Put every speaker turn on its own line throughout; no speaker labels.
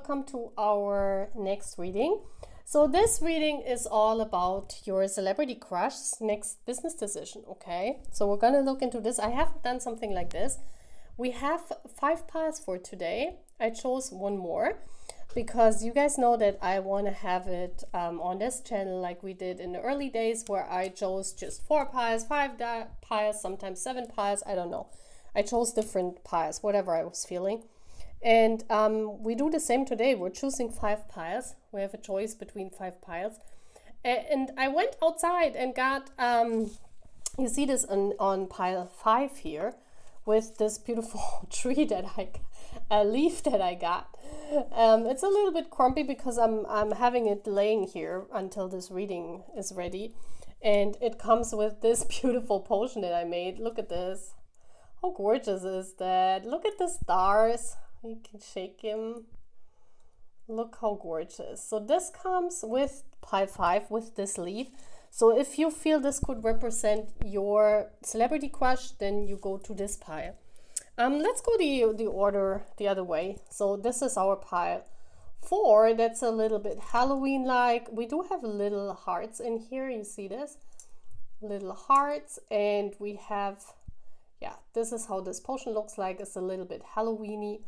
welcome to our next reading. So this reading is all about your celebrity crush's next business decision, okay? So we're gonna look into this. I haven't done something like this. We have 5 piles for today. I chose one more because you guys know that I want to have it on this channel like we did in the early days, where I chose just 4 piles, 5 piles, sometimes 7 piles, I don't know. I chose different piles, whatever I was feeling. And we do the same today. We're choosing 5 piles. We have a choice between 5 piles. And I went outside and got, you see this on pile 5 here, with this beautiful tree that a leaf that I got. It's a little bit crumpy because I'm having it laying here until this reading is ready. And it comes with this beautiful potion that I made. Look at this. How gorgeous is that? Look at the stars. You can shake him. Look how gorgeous. So this comes with pile 5 with this leaf. So if you feel this could represent your celebrity crush, then you go to this pile. Let's go the order the other way. So this is our pile 4. That's a little bit Halloween-like. We do have little hearts in here. You see this? Little hearts. And we have, yeah, this is how this potion looks like. It's a little bit Halloween-y.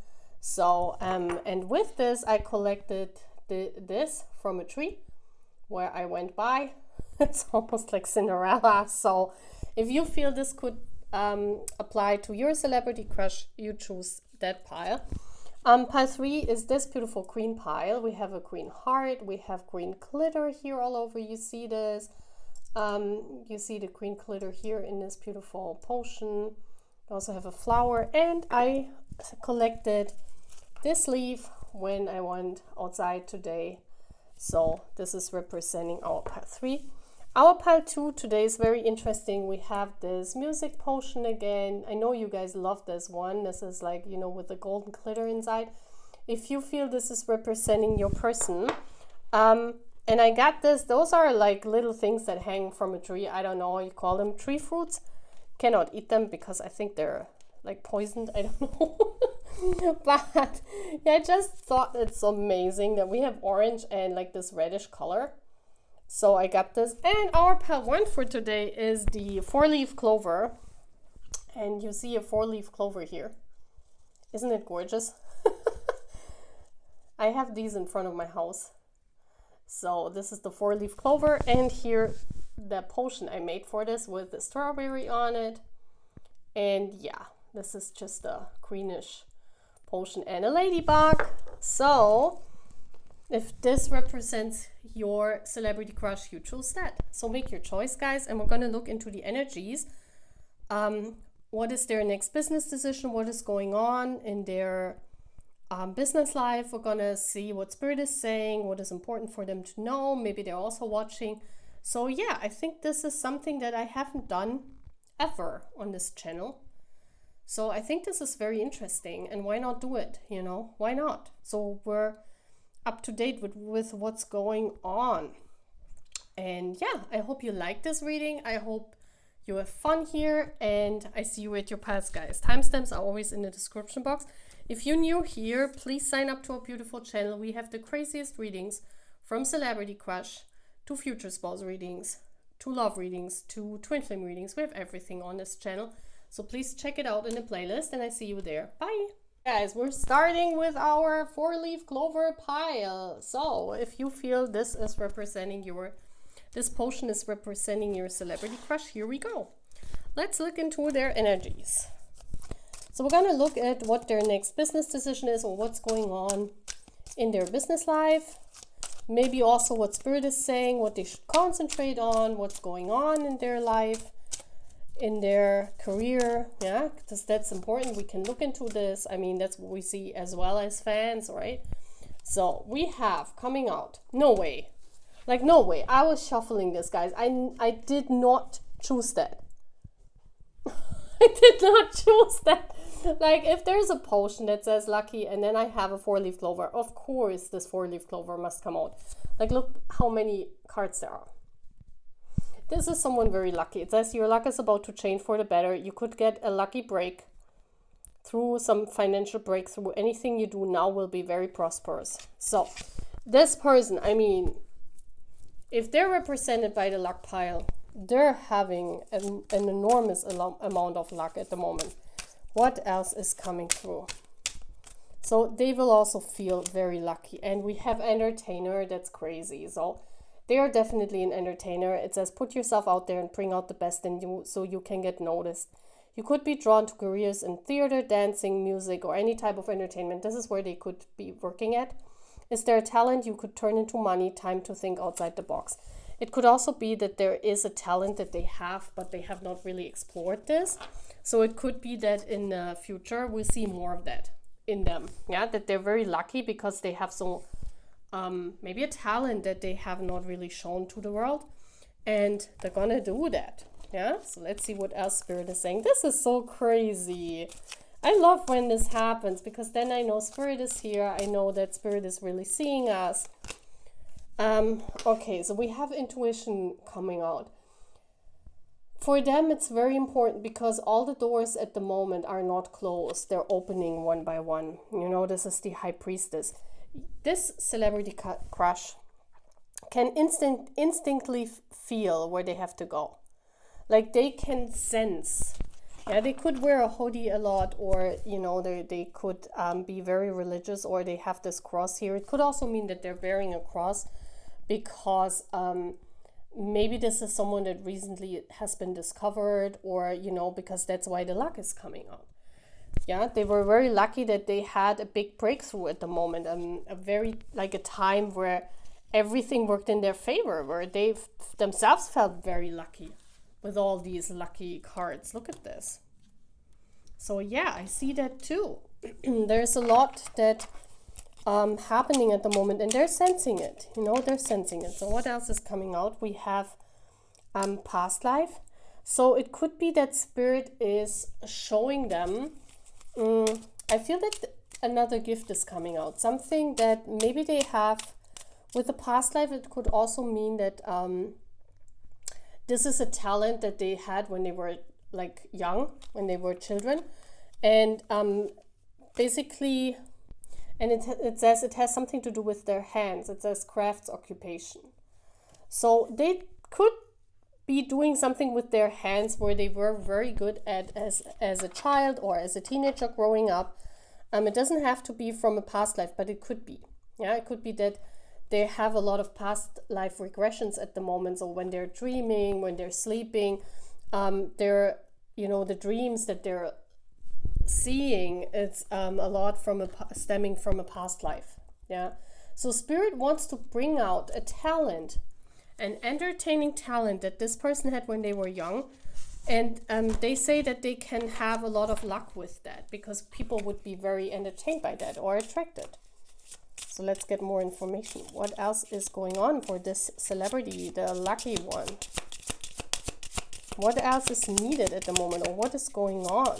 So, and with this, I collected this from a tree where I went by. It's almost like Cinderella. So if you feel this could apply to your celebrity crush, you choose that pile. Pile 3 is this beautiful green pile. We have a green heart. We have green glitter here all over. You see this. You see the green glitter here in this beautiful potion. We also have a flower. And I collected this leaf when I went outside today. So this is representing our pile 3. Our pile 2 today is very interesting. We have this music potion again. I know you guys love this one. This is like, you know, with the golden glitter inside. If you feel this is representing your person, and I got this, those are like little things that hang from a tree. I don't know, you call them tree fruits. Cannot eat them because I think they're like poisoned. I don't know. But yeah, I just thought it's amazing that we have orange and like this reddish color. So I got this. And our pile 1 for today is the 4-leaf clover. And you see a 4-leaf clover here. Isn't it gorgeous? I have these in front of my house. So this is the 4-leaf clover. And here the potion I made for this with the strawberry on it. And yeah, this is just a greenish potion and a ladybug. So if this represents your celebrity crush, you choose that. So make your choice, guys. And we're going to look into the energies. What is their next business decision? What is going on in their business life? We're going to see what Spirit is saying, what is important for them to know. Maybe they're also watching. So yeah, I think this is something that I haven't done ever on this channel. So I think this is very interesting, and why not do it, you know? Why not? So we're up to date with what's going on. And yeah, I hope you like this reading. I hope you have fun here, and I see you at your piles, guys. Timestamps are always in the description box. If you're new here, please sign up to our beautiful channel. We have the craziest readings, from celebrity crush to future spouse readings, to love readings, to twin flame readings. We have everything on this channel. So please check it out in the playlist, and I see you there. Bye! Guys, we're starting with our 4-leaf clover pile. So if you feel this is representing this potion is representing your celebrity crush, here we go. Let's look into their energies. So we're going to look at what their next business decision is, or what's going on in their business life. Maybe also what Spirit is saying, what they should concentrate on, what's going on in their life, in their career. Yeah, because that's important. We can look into this. I mean, that's what we see as well as fans, right? So we have coming out, no way, like no way. I was shuffling this, guys. I did not choose that. I did not choose that. Like, if there's a potion that says lucky and then I have a 4-leaf clover, of course this 4-leaf clover must come out. Like, look how many cards there are. This is someone very lucky. It says your luck is about to change for the better. You could get a lucky break. through some financial breakthrough. Anything you do now will be very prosperous. So this person, I mean, if they're represented by the luck pile, they're having an enormous amount of luck at the moment. What else is coming through? So they will also feel very lucky. And we have entertainer. That's crazy. So they are definitely an entertainer. It says put yourself out there and bring out the best in you so you can get noticed. You could be drawn to careers in theater, dancing, music, or any type of entertainment. This is where they could be working at. Is there a talent you could turn into money? Time to think outside the box. It could also be that there is a talent that they have, but they have not really explored this. So it could be that in the future we'll see more of that in them. Yeah, that they're very lucky because they have so maybe a talent that they have not really shown to the world, and they're gonna do that. Yeah, so let's see what else Spirit is saying. This is so crazy. I love when this happens because then I know Spirit is here. I know that Spirit is really seeing us. Okay, so we have intuition coming out. For them, it's very important because all the doors at the moment are not closed. They're opening one by one. You know, this is the High Priestess. This celebrity crush can instinctively feel where they have to go. Like they can sense. Yeah, they could wear a hoodie a lot, or, you know, they could be very religious, or they have this cross here. It could also mean that they're wearing a cross because maybe this is someone that recently has been discovered, or, you know, because that's why the luck is coming out. Yeah, they were very lucky that they had a big breakthrough at the moment, a very, like a time where everything worked in their favor, where they themselves felt very lucky with all these lucky cards. Look at this. So yeah, I see that too. There's a lot that happening at the moment, and they're sensing it. You know, they're sensing it. So what else is coming out? We have past life. So it could be that Spirit is showing them. I feel that another gift is coming out. Something that maybe they have with the past life. It could also mean that this is a talent that they had when they were like young, when they were children. And basically, and it says it has something to do with their hands. It says crafts occupation. So they could be doing something with their hands where they were very good at as a child or as a teenager growing up. It doesn't have to be from a past life, but it could be. Yeah, it could be that they have a lot of past life regressions at the moment. So when they're dreaming, when they're sleeping, they're, you know, the dreams that they're seeing, it's a lot from stemming from a past life. Yeah, so Spirit wants to bring out a talent, an entertaining talent that this person had when they were young, and they say that they can have a lot of luck with that because people would be very entertained by that or attracted. So let's get more information. What else is going on for this celebrity, the lucky one? What else is needed at the moment, or what is going on?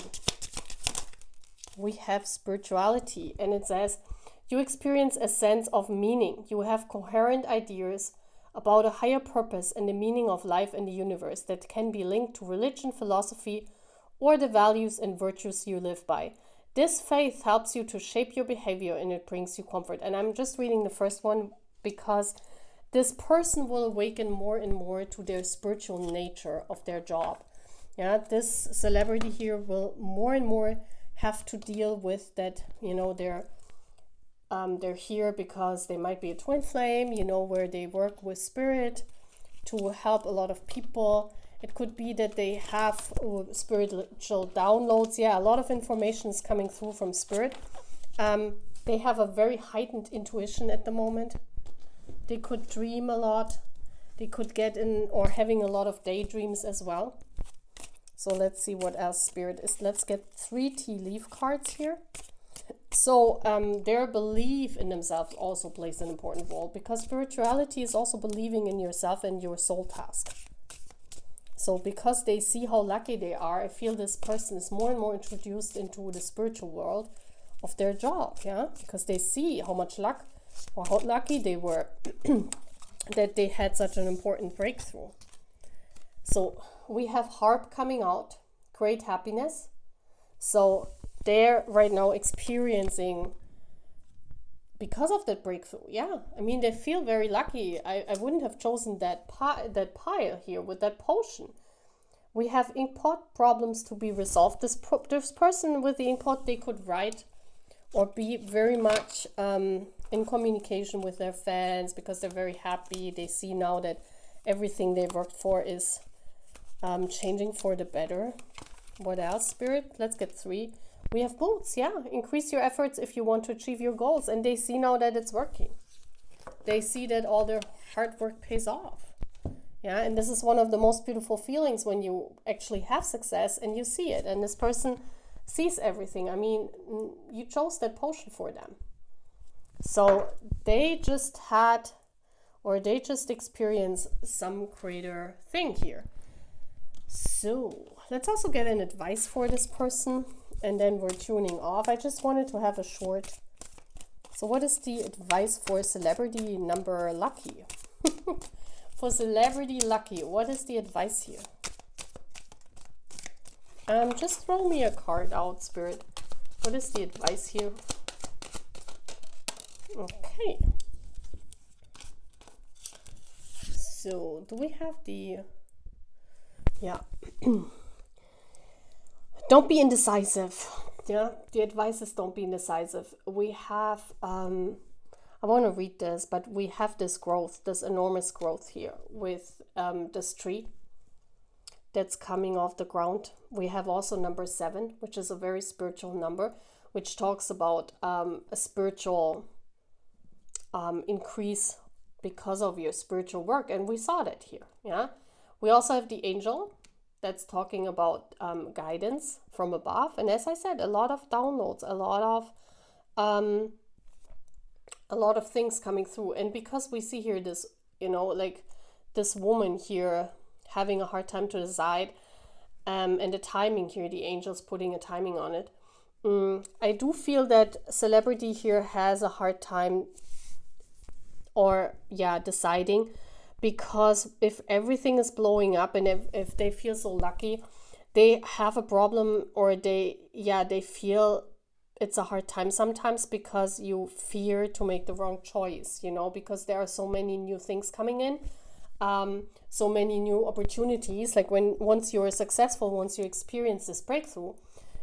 We have spirituality, and it says you experience a sense of meaning. You have coherent ideas about a higher purpose and the meaning of life and the universe that can be linked to religion, philosophy, or the values and virtues you live by. This faith helps you to shape your behavior, and it brings you comfort. And I'm just reading the first one because this person will awaken more and more to their spiritual nature of their job. Yeah, this celebrity here will more and more have to deal with that, you know, they're here because they might be a twin flame, you know, where they work with Spirit to help a lot of people. It could be that they have spiritual downloads. Yeah, a lot of information is coming through from Spirit. They have a very heightened intuition at the moment. They could dream a lot. They could get in, or having a lot of daydreams as well. So let's see what else Spirit is. Let's get 3 tea leaf cards here. So their belief in themselves also plays an important role, because spirituality is also believing in yourself and your soul task. So because they see how lucky they are, I feel this person is more and more introduced into the spiritual world of their job, yeah? Because they see how much luck, or how lucky they were that they had such an important breakthrough. So we have harp coming out, great happiness. So they're right now experiencing because of that breakthrough. Yeah, I mean, they feel very lucky. I wouldn't have chosen that pile here with that potion. We have inkpot problems to be resolved. This person with the inkpot, they could write or be very much in communication with their fans because they're very happy. They see now that everything they worked for is changing for the better. What else, Spirit? Let's get 3. We have boots. Yeah, increase your efforts if you want to achieve your goals. And they see now that it's working. They see that all their hard work pays off. Yeah, and this is one of the most beautiful feelings when you actually have success and you see it. And this person sees everything. I mean, you chose that potion for them. So they just had, or they just experienced some greater thing here. So let's also get an advice for this person. And then we're tuning off. I just wanted to have a short. So what is the advice for celebrity number lucky? For celebrity lucky, what is the advice here? Just throw me a card out, Spirit. What is the advice here? Okay. So do we have the... Yeah. Don't be indecisive. Yeah, the advice is don't be indecisive. We have, I want to read this, but we have this growth, this enormous growth here with this tree that's coming off the ground. We have also number 7, which is a very spiritual number, which talks about a spiritual increase because of your spiritual work. And we saw that here. Yeah. We also have the angel that's talking about guidance from above. And as I said, a lot of downloads, a lot of things coming through. And because we see here this, you know, like this woman here having a hard time to decide, and the timing here, the angel's putting a timing on it. I do feel that celebrity here has a hard time deciding, because if everything is blowing up and if they feel so lucky, they have a problem, or they feel it's a hard time sometimes because you fear to make the wrong choice, you know, because there are so many new things coming in, so many new opportunities. Like once you're successful, once you experience this breakthrough,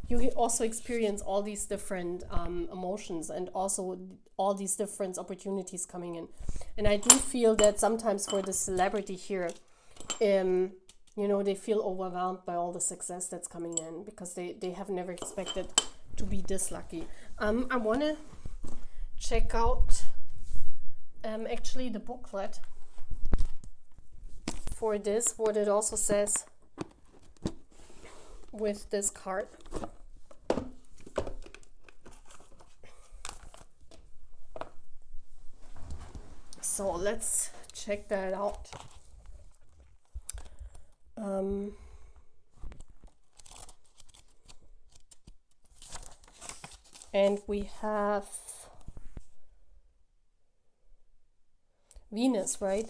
you also experience all these different emotions and also all these different opportunities coming in. And I do feel that sometimes for the celebrity here, you know, they feel overwhelmed by all the success that's coming in because they have never expected to be this lucky. I want to check out actually the booklet for this, what it also says with this card. So let's check that out. And we have Venus, right?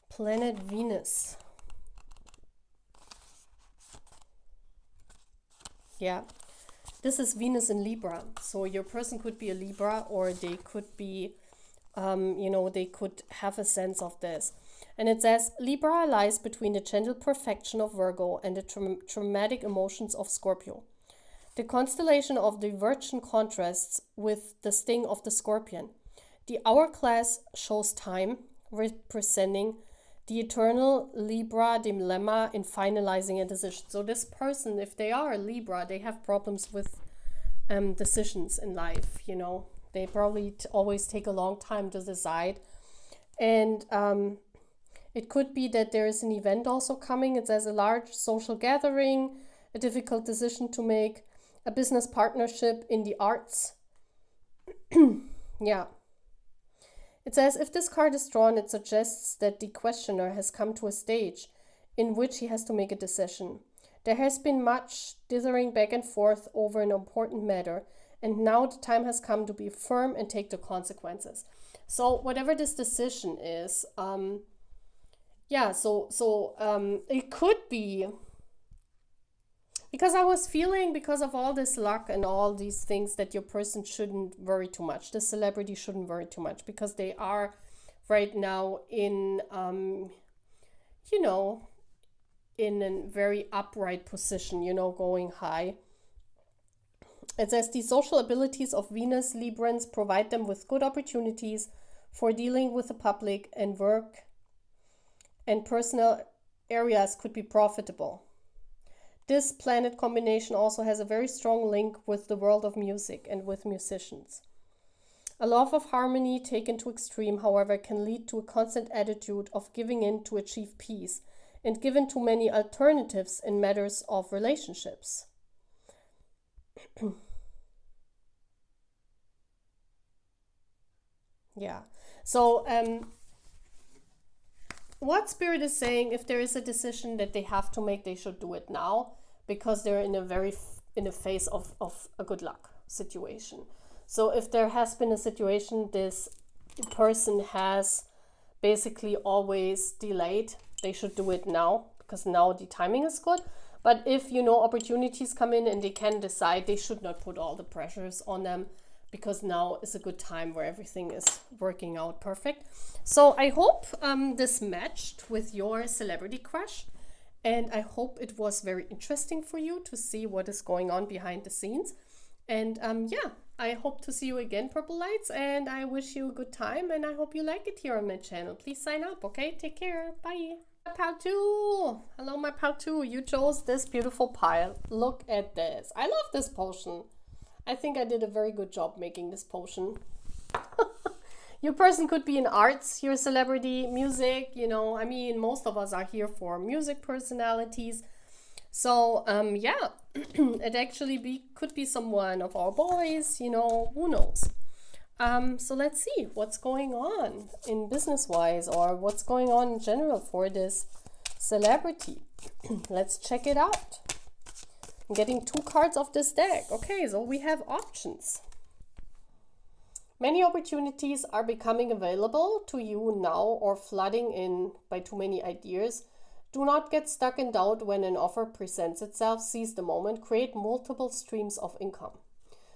Planet Venus. Yeah, this is Venus in Libra. So your person could be a Libra, or they could be, you know, they could have a sense of this. And it says, Libra lies between the gentle perfection of Virgo and the traumatic emotions of Scorpio. The constellation of the Virgin contrasts with the sting of the Scorpion. The hourglass shows time, representing the eternal Libra dilemma in finalizing a decision. So this person, if they are a Libra, they have problems with decisions in life, you know. They probably always take a long time to decide. And it could be that there is an event also coming. It says a large social gathering, a difficult decision to make, a business partnership in the arts. Yeah. It says, if this card is drawn, it suggests that the questioner has come to a stage in which he has to make a decision. There has been much dithering back and forth over an important matter, and now the time has come to be firm and take the consequences. So whatever this decision is, it could be Because I was feeling, because of all this luck and all these things, that your person shouldn't worry too much. The celebrity shouldn't worry too much because they are right now in, you know, in a very upright position, you know, going high. It says the social abilities of Venus Librans provide them with good opportunities for dealing with the public, and work and personal areas could be profitable. This planet combination also has a very strong link with the world of music and with musicians. A love of harmony taken to extreme, however, can lead to a constant attitude of giving in to achieve peace, and given too many alternatives in matters of relationships. Yeah. So what Spirit is saying, if there is a decision that they have to make, they should do it now, because they're in a phase of a good luck situation. So if there has been a situation this person has basically always delayed, they should do it now, because now the timing is good. But if, you know, opportunities come in and they can decide, they should not put all the pressures on them, because now is a good time where everything is working out perfect. So I hope this matched with your celebrity crush, and I hope it was very interesting for you to see what is going on behind the scenes. And yeah, I hope to see you again, Purple Lights, and I wish you a good time, and I hope you like it here on my channel. Please sign up, okay? Take care. Bye. My pal 2. Hello, my pal 2. You chose this beautiful pile. Look at this. I love this potion. I think I did a very good job making this potion. Your person could be in arts, your celebrity, music, you know, I mean, most of us are here for music personalities. So, yeah, it actually could be someone of our boys, you know, who knows. So let's see what's going on in business-wise, or what's going on in general for this celebrity. Let's check it out. I'm getting 2 cards of this deck. Okay, so we have options. Many opportunities are becoming available to you now, or flooding in by too many ideas. Do not get stuck in doubt when an offer presents itself. Seize the moment. Create multiple streams of income.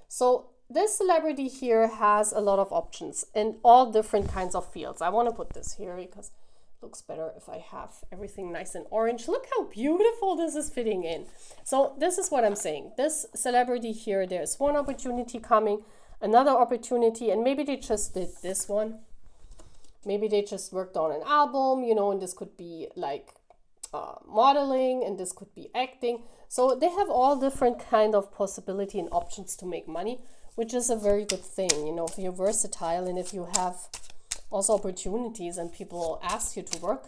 So this celebrity here has a lot of options in all different kinds of fields. I want to put this here because it looks better if I have everything nice and orange. Look how beautiful this is fitting in. So this is what I'm saying. This celebrity here, there's one opportunity coming, another opportunity, and maybe they just did this one. Maybe they just worked on an album, you know, and this could be like modeling, and this could be acting. So they have all different kind of possibility and options to make money, which is a very good thing, you know, if you're versatile and if you have also opportunities and people ask you to work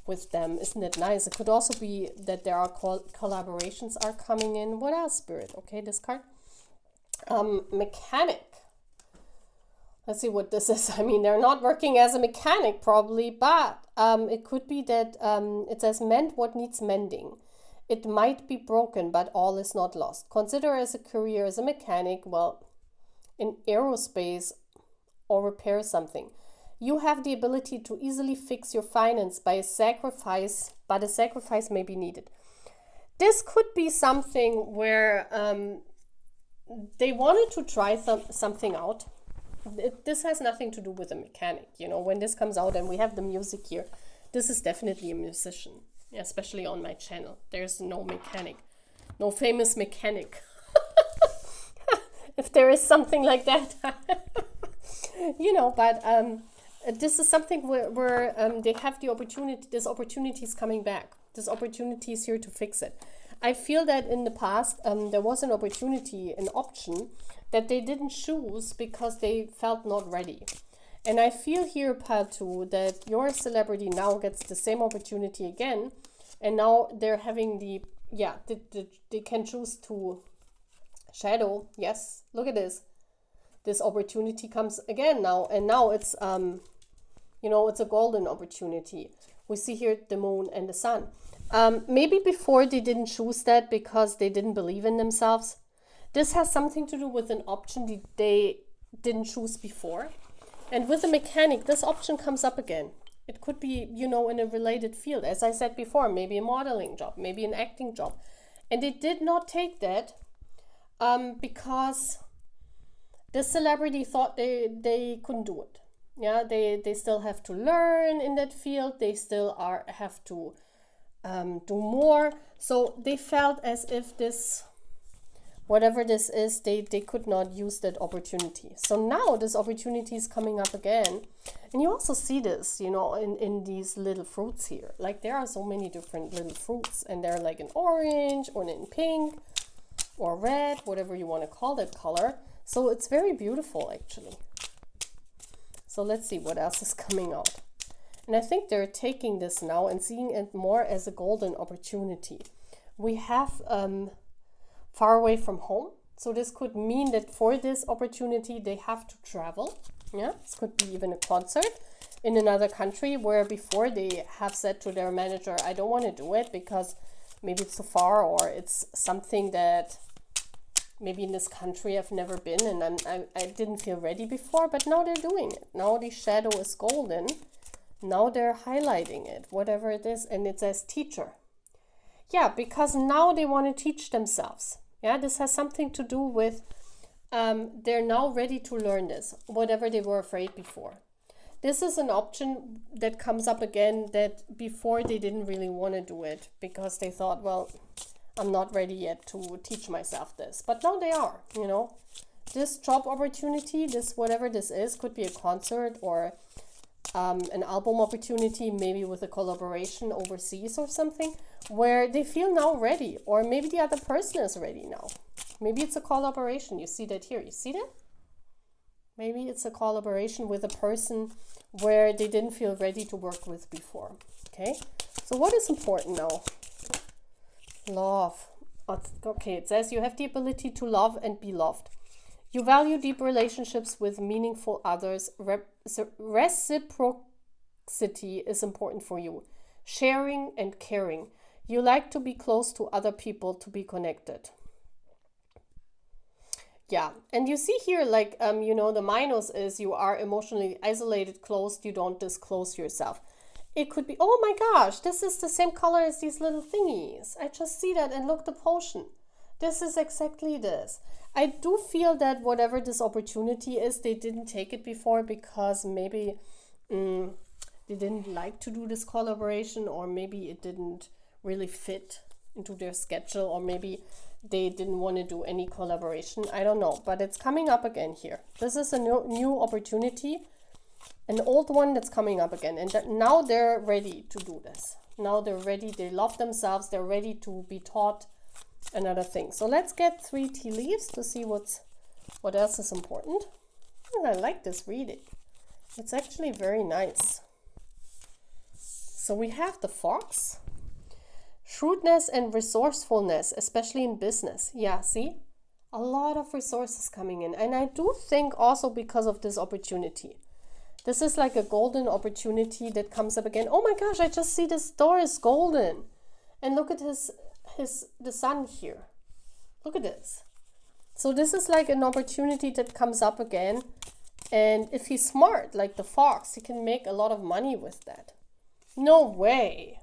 with them. Isn't it nice? It could also be that there are collaborations are coming in. What else, Spirit? Okay, this card. Mechanic. Let's see what this is. I mean, they're not working as a mechanic probably, but it could be that it says mend what needs mending. It might be broken, but all is not lost. Consider as a career as a mechanic, well, in aerospace, or repair something. You have the ability to easily fix your finance by a sacrifice, but a sacrifice may be needed. This could be something where they wanted to try something out. This has nothing to do with a mechanic, you know, when this comes out and we have the music here, this is definitely a musician, especially on my channel. There's no mechanic, no famous mechanic. If there is something like that, you know, but this is something where they have the opportunity, this opportunity is coming back. This opportunity is here to fix it. I feel that in the past, there was an opportunity, an option that they didn't choose because they felt not ready. And I feel here, Patu, that your celebrity now gets the same opportunity again. And now they're having they can choose to shadow. Yes, look at this. This opportunity comes again now. And now it's, you know, it's a golden opportunity. We see here the moon and the sun. Maybe before they didn't choose that because they didn't believe in themselves. This has something to do with an option they didn't choose before. And with a mechanic, this option comes up again. It could be, you know, in a related field. As I said before, maybe a modeling job, maybe an acting job. And they did not take that because the celebrity thought they couldn't do it. Yeah, they still have to learn in that field. They still have to do more. So they felt as if this, whatever this is, they could not use that opportunity. So now this opportunity is coming up again. And you also see this, you know, in these little fruits here. Like there are so many different little fruits, and they're like in orange or in pink or red, whatever you want to call that color. So it's very beautiful actually. So let's see what else is coming out. And I think they're taking this now and seeing it more as a golden opportunity. We have far away from home. So this could mean that for this opportunity, they have to travel. Yeah, this could be even a concert in another country where before they have said to their manager, I don't want to do it because maybe it's too far, or it's something that maybe in this country I've never been and I didn't feel ready before, but now they're doing it. Now the shadow is golden. Now they're highlighting it, whatever it is, and it says teacher. Yeah, because now they want to teach themselves. Yeah, this has something to do with they're now ready to learn this, whatever they were afraid before. This is an option that comes up again that before they didn't really want to do it because they thought, well, I'm not ready yet to teach myself this. But now they are, you know. This job opportunity, this whatever this is, could be a concert or an album opportunity, maybe with a collaboration overseas or something, where they feel now ready, or maybe the other person is ready now. Maybe it's a collaboration. You see that here. You see that? Maybe it's a collaboration with a person where they didn't feel ready to work with before. Okay, so what is important now? Love. Okay, it says you have the ability to love and be loved. You value deep relationships with meaningful others. Reciprocity is important for you. Sharing and caring. You like to be close to other people, to be connected. Yeah, and you see here, like, you know, the minus is you are emotionally isolated, closed, you don't disclose yourself. It could be, oh my gosh, this is the same color as these little thingies. I just see that, and look, the potion. This is exactly this. I do feel that whatever this opportunity is, they didn't take it before because maybe they didn't like to do this collaboration, or maybe it didn't really fit into their schedule, or maybe they didn't want to do any collaboration. I don't know, but it's coming up again here. This is a new opportunity. An old one that's coming up again, and now they're ready to do this. Now they're ready, they love themselves, they're ready to be taught another thing. So let's get 3 tea leaves to see what else is important. And I like this reading. It's actually very nice. So we have the fox. Shrewdness and resourcefulness, especially in business. Yeah, see? A lot of resources coming in. And I do think also because of this opportunity. This is like a golden opportunity that comes up again. Oh my gosh, I just see this door is golden. And look at the sun here. Look at this. So this is like an opportunity that comes up again. And if he's smart, like the fox, he can make a lot of money with that. No way.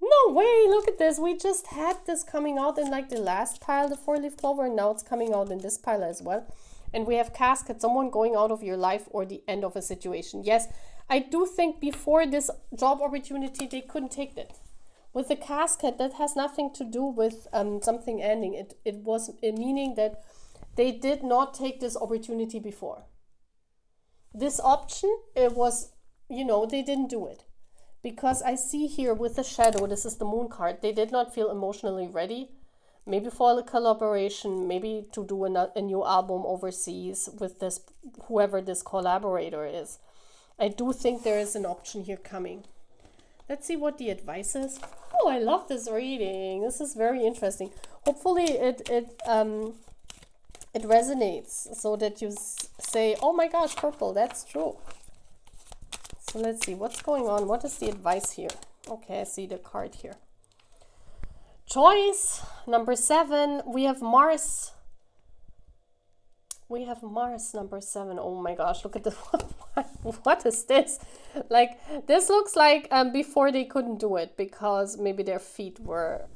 No way, look at this. We just had this coming out in like the last pile, the 4-leaf clover, and now it's coming out in this pile as well. And we have casket, someone going out of your life, or the end of a situation. Yes, I do think before this job opportunity, they couldn't take that. With the casket, that has nothing to do with something ending. It was a meaning that they did not take this opportunity before. This option, it was, you know, they didn't do it. Because I see here with the shadow, this is the moon card, they did not feel emotionally ready. Maybe for a collaboration, maybe to do a new album overseas with this, whoever this collaborator is. I do think there is an option here coming. Let's see what the advice is. Oh, I love this reading. This is very interesting. Hopefully it resonates so that you say, oh my gosh, purple, that's true. So let's see what's going on. What is the advice here? Okay, I see the card here. Choice number 7. We have Mars. We have Mars number 7. Oh my gosh, look at this. What is this? Like, this looks like before they couldn't do it because maybe their feet were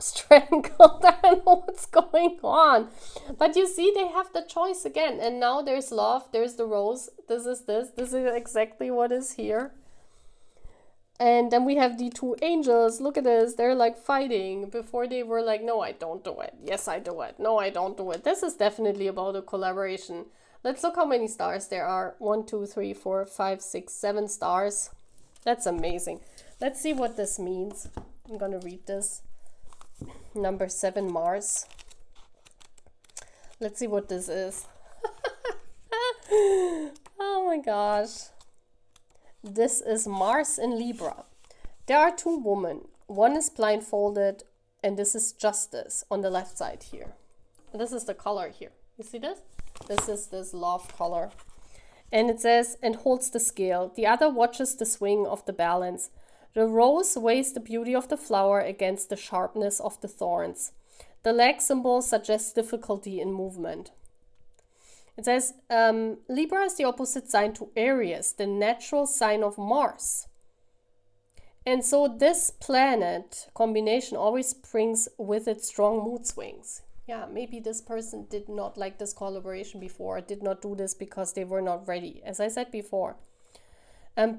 strangled. I don't know what's going on. But you see, they have the choice again. And now there's love, there's the rose. This is exactly what is here. And then we have the two angels. Look at this. They're like fighting. Before they were like, no, I don't do it. Yes, I do it. No, I don't do it. This is definitely about a collaboration. Let's look how many stars there are. 1, 2, 3, 4, 5, 6, 7 stars. That's amazing. Let's see what this means. I'm going to read this. Number 7, Mars. Let's see what this is. Oh my gosh. This is Mars in Libra. There are two women. One is blindfolded, and this is Justice on the left side here. And this is the color here. You see this? This is this love color. And it says, and holds the scale. The other watches the swing of the balance. The rose weighs the beauty of the flower against the sharpness of the thorns. The leg symbol suggests difficulty in movement. It says, Libra is the opposite sign to Aries, the natural sign of Mars. And so this planet combination always brings with it strong mood swings. Yeah, maybe this person did not like this collaboration before, did not do this because they were not ready. As I said before,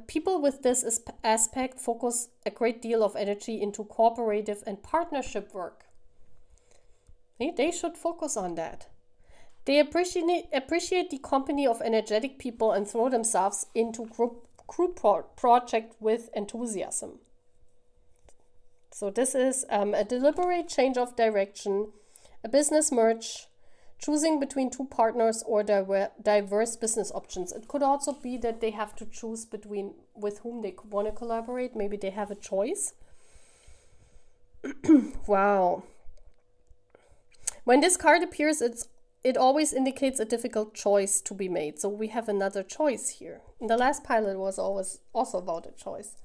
people with this aspect focus a great deal of energy into cooperative and partnership work. They should focus on that. They appreciate the company of energetic people and throw themselves into group project with enthusiasm. So this is a deliberate change of direction, a business merge, choosing between two partners or diverse business options. It could also be that they have to choose between with whom they want to collaborate. Maybe they have a choice. Wow. When this card appears, it always indicates a difficult choice to be made. So we have another choice here. And the last pilot was always also about a choice.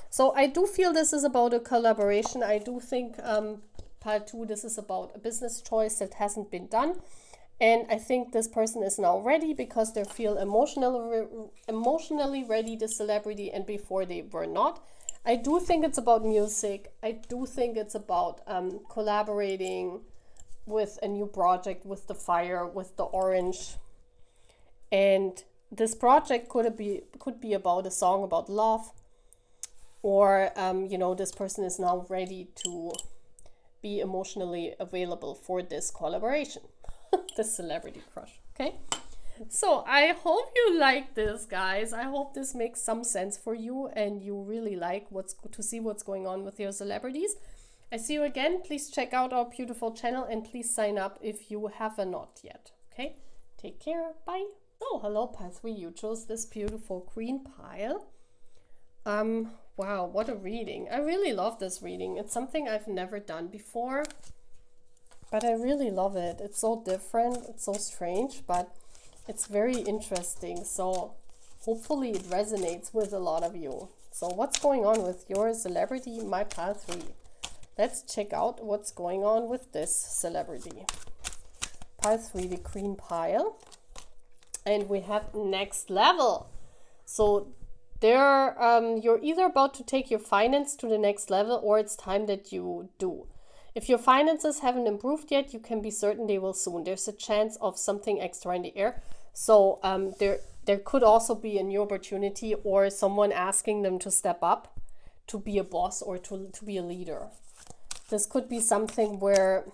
So I do feel this is about a collaboration. I do think pile 2, this is about a business choice that hasn't been done. And I think this person is now ready because they feel emotionally ready, the celebrity, and before they were not. I do think it's about music. I do think it's about collaborating with a new project, with the fire, with the orange. And this project could be about a song about love, or this person is now ready to be emotionally available for this collaboration. This celebrity crush. Okay, so I hope you like this, guys. I hope this makes some sense for you and you really like to see what's going on with your celebrities. I see you again. Please check out our beautiful channel and please sign up if you have not yet. Okay, take care. Bye. Oh, hello, pile 3. You chose this beautiful green pile. Wow, what a reading. I really love this reading. It's something I've never done before, but I really love it. It's so different. It's so strange, but it's very interesting. So hopefully it resonates with a lot of you. So what's going on with your celebrity, my pile 3? Let's check out what's going on with this celebrity. Pile 3, the green pile. And we have next level. So there, you're either about to take your finance to the next level or it's time that you do. If your finances haven't improved yet, you can be certain they will soon. There's a chance of something extra in the air. So there could also be a new opportunity or someone asking them to step up, to be a boss or to be a leader. This could be something where,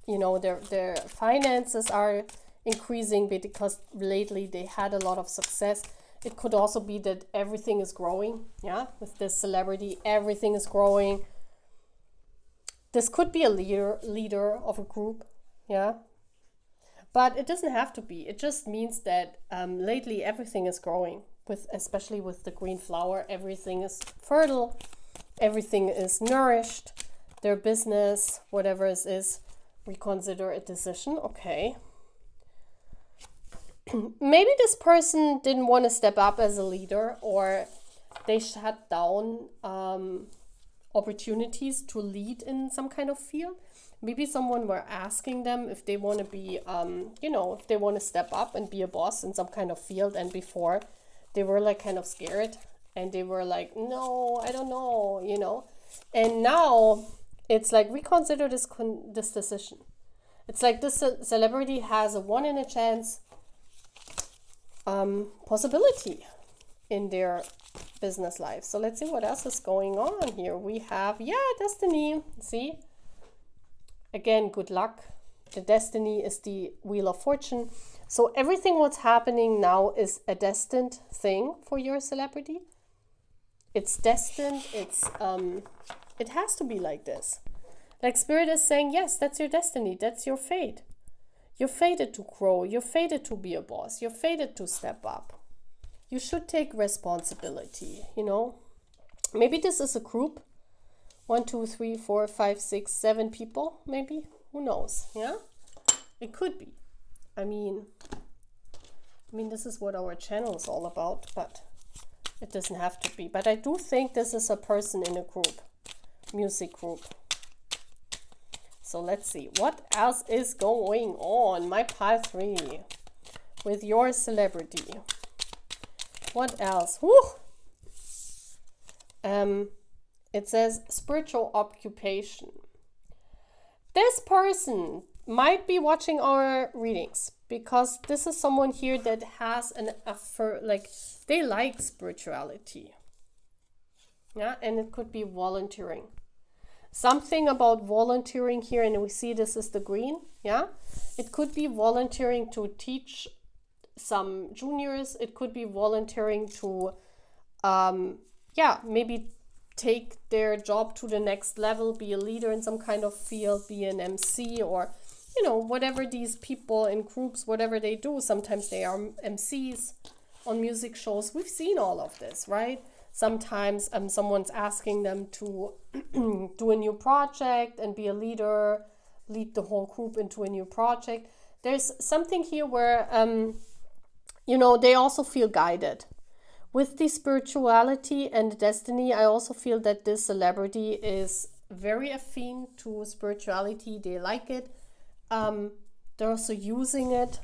their finances are increasing because lately they had a lot of success. It could also be that everything is growing. Yeah, with this celebrity, everything is growing. This could be a leader of a group. Yeah, but it doesn't have to be. It just means that lately everything is growing. Especially with the green flower, everything is fertile, everything is nourished. Their business, whatever it is, reconsider a decision. Okay. Maybe this person didn't want to step up as a leader, or they shut down opportunities to lead in some kind of field. Maybe someone were asking them if they want to be, if they want to step up and be a boss in some kind of field. And before they were like kind of scared and they were like, no, I don't know, And now it's like reconsider this decision. It's like this celebrity has a 1 in a chance possibility in their business life. So let's see what else is going on here. We have, yeah, destiny. See? Again, good luck. The destiny is the wheel of fortune. So everything what's happening now is a destined thing for your celebrity. It's destined. It has to be like this. Like Spirit is saying, yes, that's your destiny. That's your fate. You're fated to grow. You're fated to be a boss. You're fated to step up. You should take responsibility, you know. Maybe this is a group. 1, 2, 3, 4, 5, 6, 7 people, maybe. Who knows? Yeah? It could be. I mean, this is what our channel is all about, but it doesn't have to be. But I do think this is a person in a group, music group. So let's see, what else is going on? My pile 3 with your celebrity. What else? Woo! It says spiritual occupation. This person might be watching our readings because this is someone here that has they like spirituality. Yeah, and it could be volunteering. Something about volunteering here, and we see this is the green. Yeah, it could be volunteering to teach some juniors. It could be volunteering to maybe take their job to the next level, be a leader in some kind of field, be an MC, or you know, whatever these people in groups, whatever they do. Sometimes they are MCs on music shows. We've seen all of this, right? Sometimes someone's asking them to do a new project and be a leader, lead the whole group into a new project. There's something here where, they also feel guided. With the spirituality and destiny, I also feel that this celebrity is very affine to spirituality. They like it. They're also using it.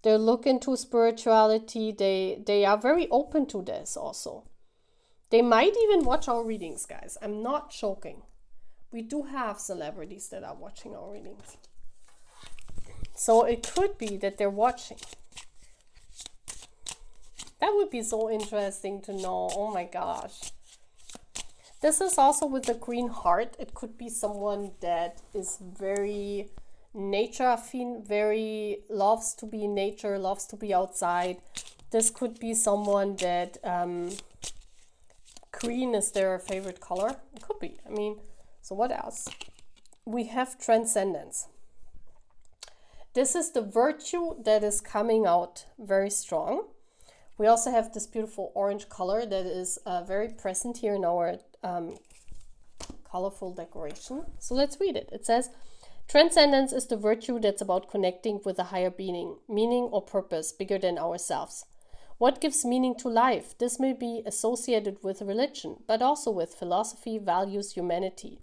They look into spirituality. They are very open to this also. They might even watch our readings, guys. I'm not joking. We do have celebrities that are watching our readings. So it could be that they're watching. That would be so interesting to know. Oh my gosh. This is also with the green heart. It could be someone that is very nature affine, very loves to be in nature, loves to be outside. This could be someone that green is their favorite color. It could be. So what else? We have transcendence. This is the virtue that is coming out very strong. We also have this beautiful orange color that is very present here in our colorful decoration. So let's read it. It says, transcendence is the virtue that's about connecting with a higher being, meaning or purpose bigger than ourselves. What gives meaning to life? This may be associated with religion, but also with philosophy, values, humanity.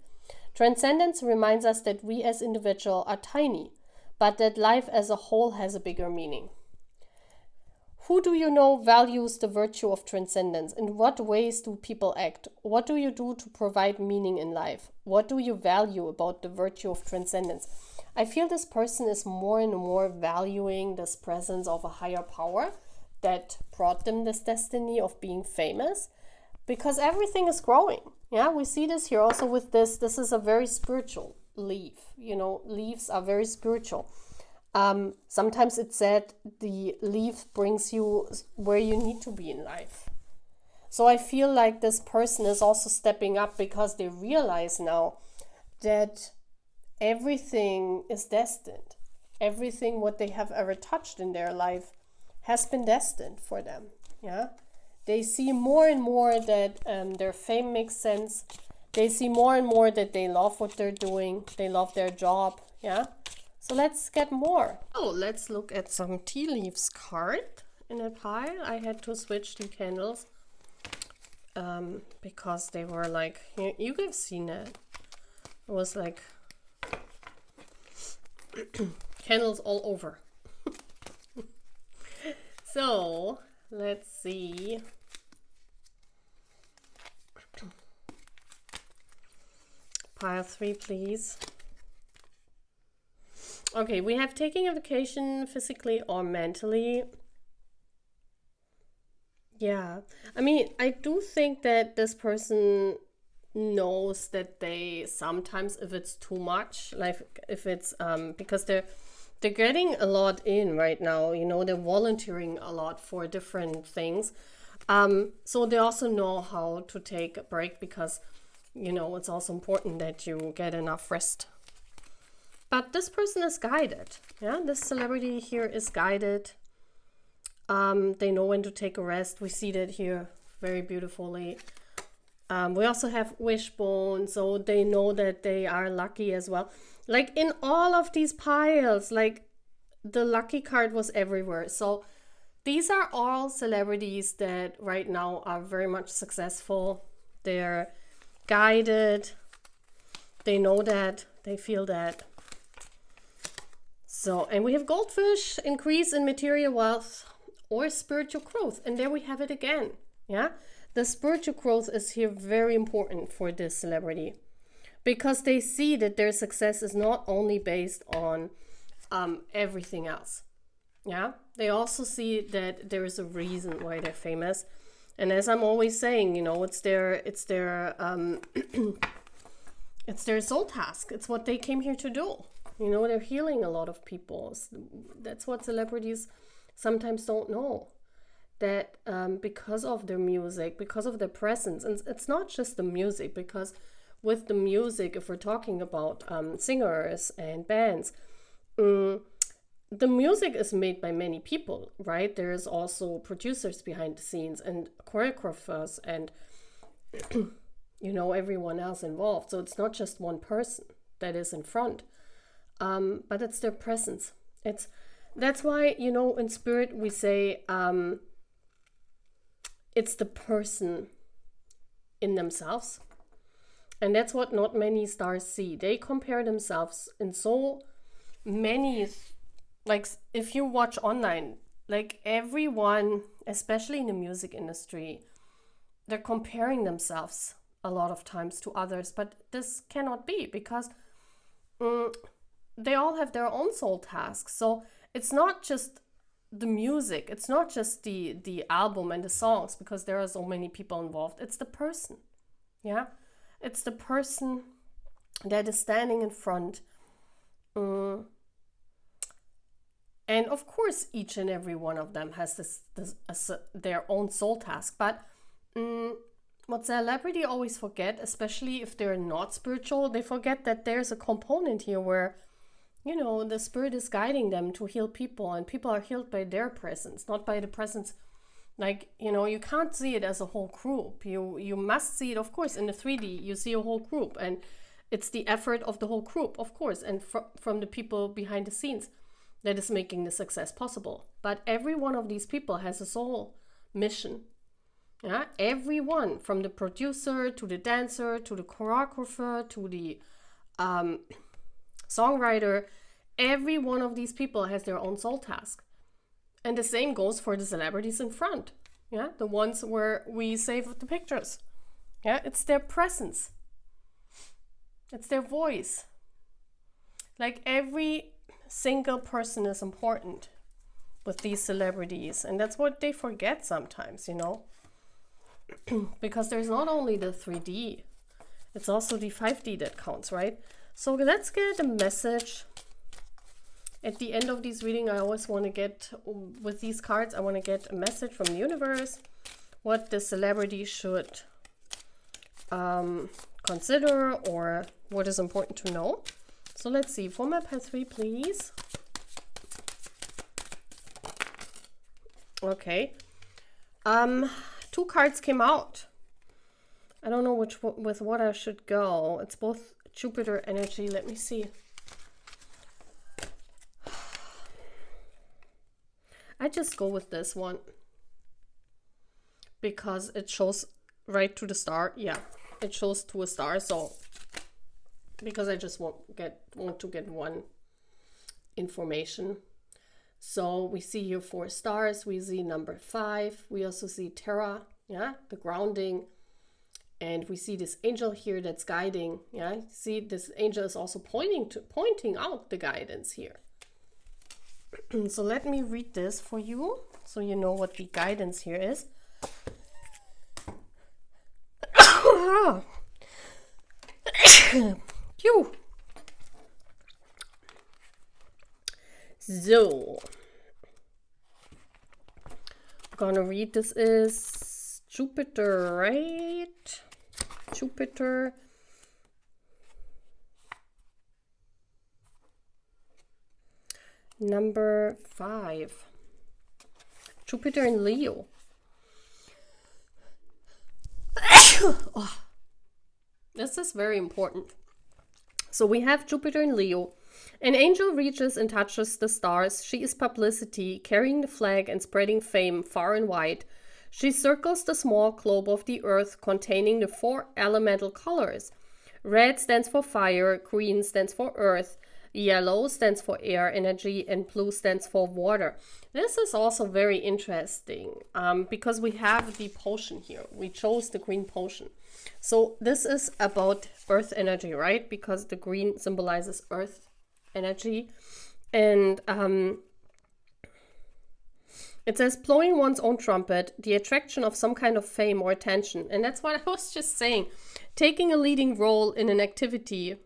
Transcendence reminds us that we as individuals are tiny, but that life as a whole has a bigger meaning. Who do you know values the virtue of transcendence? In what ways do people act? What do you do to provide meaning in life? What do you value about the virtue of transcendence? I feel this person is more and more valuing this presence of a higher power that brought them this destiny of being famous, because everything is growing. Yeah, we see this here also with this. This is a very spiritual leaf. Leaves are very spiritual. Sometimes it's said the leaf brings you where you need to be in life. So I feel like this person is also stepping up because they realize now that everything is destined. Everything what they have ever touched in their life has been destined for them. Yeah, they see more and more that their fame makes sense. They see more and more that they love what they're doing. They love their job. Yeah. So let's get more. Oh, let's look at some tea leaves card in a pile. I had to switch the candles because they were like, you guys seen it. It was like candles all over. So let's see. Pile 3, please. Okay, we have taking a vacation physically or mentally. Yeah, I mean, I do think that this person knows that they sometimes, if it's too much, like if it's because they're getting a lot in right now, you know, they're volunteering a lot for different things. So they also know how to take a break because, you know, it's also important that you get enough rest. But this person is guided. Yeah, this celebrity here is guided. They know when to take a rest. We see that here very beautifully. We also have wishbone, so they know that they are lucky as well. Like in all of these piles, like the lucky card was everywhere. So these are all celebrities that right now are very much successful. They're guided. They know that. They feel that. So, and we have goldfish, increase in material wealth or spiritual growth. And there we have it again. Yeah. The spiritual growth is here very important for this celebrity because they see that their success is not only based on everything else. Yeah, they also see that there is a reason why they're famous, and as I'm always saying, you know, it's their it's their soul task. It's what they came here to do. You know, they're healing a lot of people. That's what celebrities sometimes don't know. That because of their music, because of their presence, and it's not just the music, because with the music, if we're talking about singers and bands, the music is made by many people, right? There's also producers behind the scenes and choreographers and, you know, everyone else involved. So it's not just one person that is in front, but it's their presence. That's why, you know, in spirit we say it's the person in themselves. And that's what not many stars see. They compare themselves in so many, like if you watch online, like everyone, especially in the music industry, they're comparing themselves a lot of times to others. But this cannot be because they all have their own soul tasks. So it's not just the music, it's not just the album and the songs, because there are so many people involved. It's the person. Yeah, it's the person that is standing in front. And of course, each and every one of them has their own soul task. But what celebrity always forget, especially if they're not spiritual, they forget that there's a component here where, you know, the spirit is guiding them to heal people, and people are healed by their presence, not by the presence. Like, you know, you can't see it as a whole group. You must see it, of course, in the 3D. You see a whole group, and it's the effort of the whole group, of course, and from the people behind the scenes that is making the success possible. But every one of these people has a soul mission. Yeah, everyone, from the producer to the dancer to the choreographer to the songwriter, every one of these people has their own soul task. And the same goes for the celebrities in front. Yeah, the ones where we save the pictures. Yeah, it's their presence. It's their voice. Like every single person is important with these celebrities, and that's what they forget sometimes, you know. Because there's not only the 3D, it's also the 5D that counts, right? So let's get a message. At the end of this reading, I always want to get, with these cards, I want to get a message from the universe, what the celebrity should consider, or what is important to know. So let's see, for my pile 3, please. Okay. 2 cards came out. I don't know with what I should go. It's both Jupiter energy. Let me see. I just go with this one because it shows right to the star. Yeah, it shows to a star. So because I just want to get one information. So we see here 4 stars. We see number 5. We also see Terra, yeah, the grounding. And we see this angel here that's guiding. Yeah, see, this angel is also pointing out the guidance here. So let me read this for you, so you know what the guidance here is. Phew. So, I'm gonna read. This is Jupiter, right? Jupiter. Number 5. Jupiter in Leo. Oh, this is very important. So we have Jupiter in Leo. An angel reaches and touches the stars. She is publicity, carrying the flag and spreading fame far and wide. She circles the small globe of the earth containing the 4 elemental colors. Red stands for fire, green stands for earth, yellow stands for air energy, and blue stands for water. This is also very interesting because we have the potion here. We chose the green potion. So this is about earth energy, right? Because the green symbolizes earth energy. And it says blowing one's own trumpet, the attraction of some kind of fame or attention. And that's what I was just saying. Taking a leading role in an activity. Isn't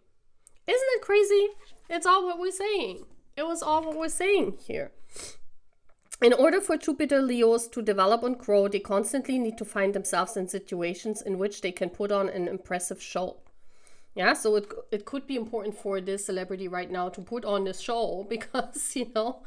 it crazy? It's all what we're saying. It was all what we're saying here. In order for Jupiter Leos to develop and grow, they constantly need to find themselves in situations in which they can put on an impressive show. Yeah, so it could be important for this celebrity right now to put on this show because, you know,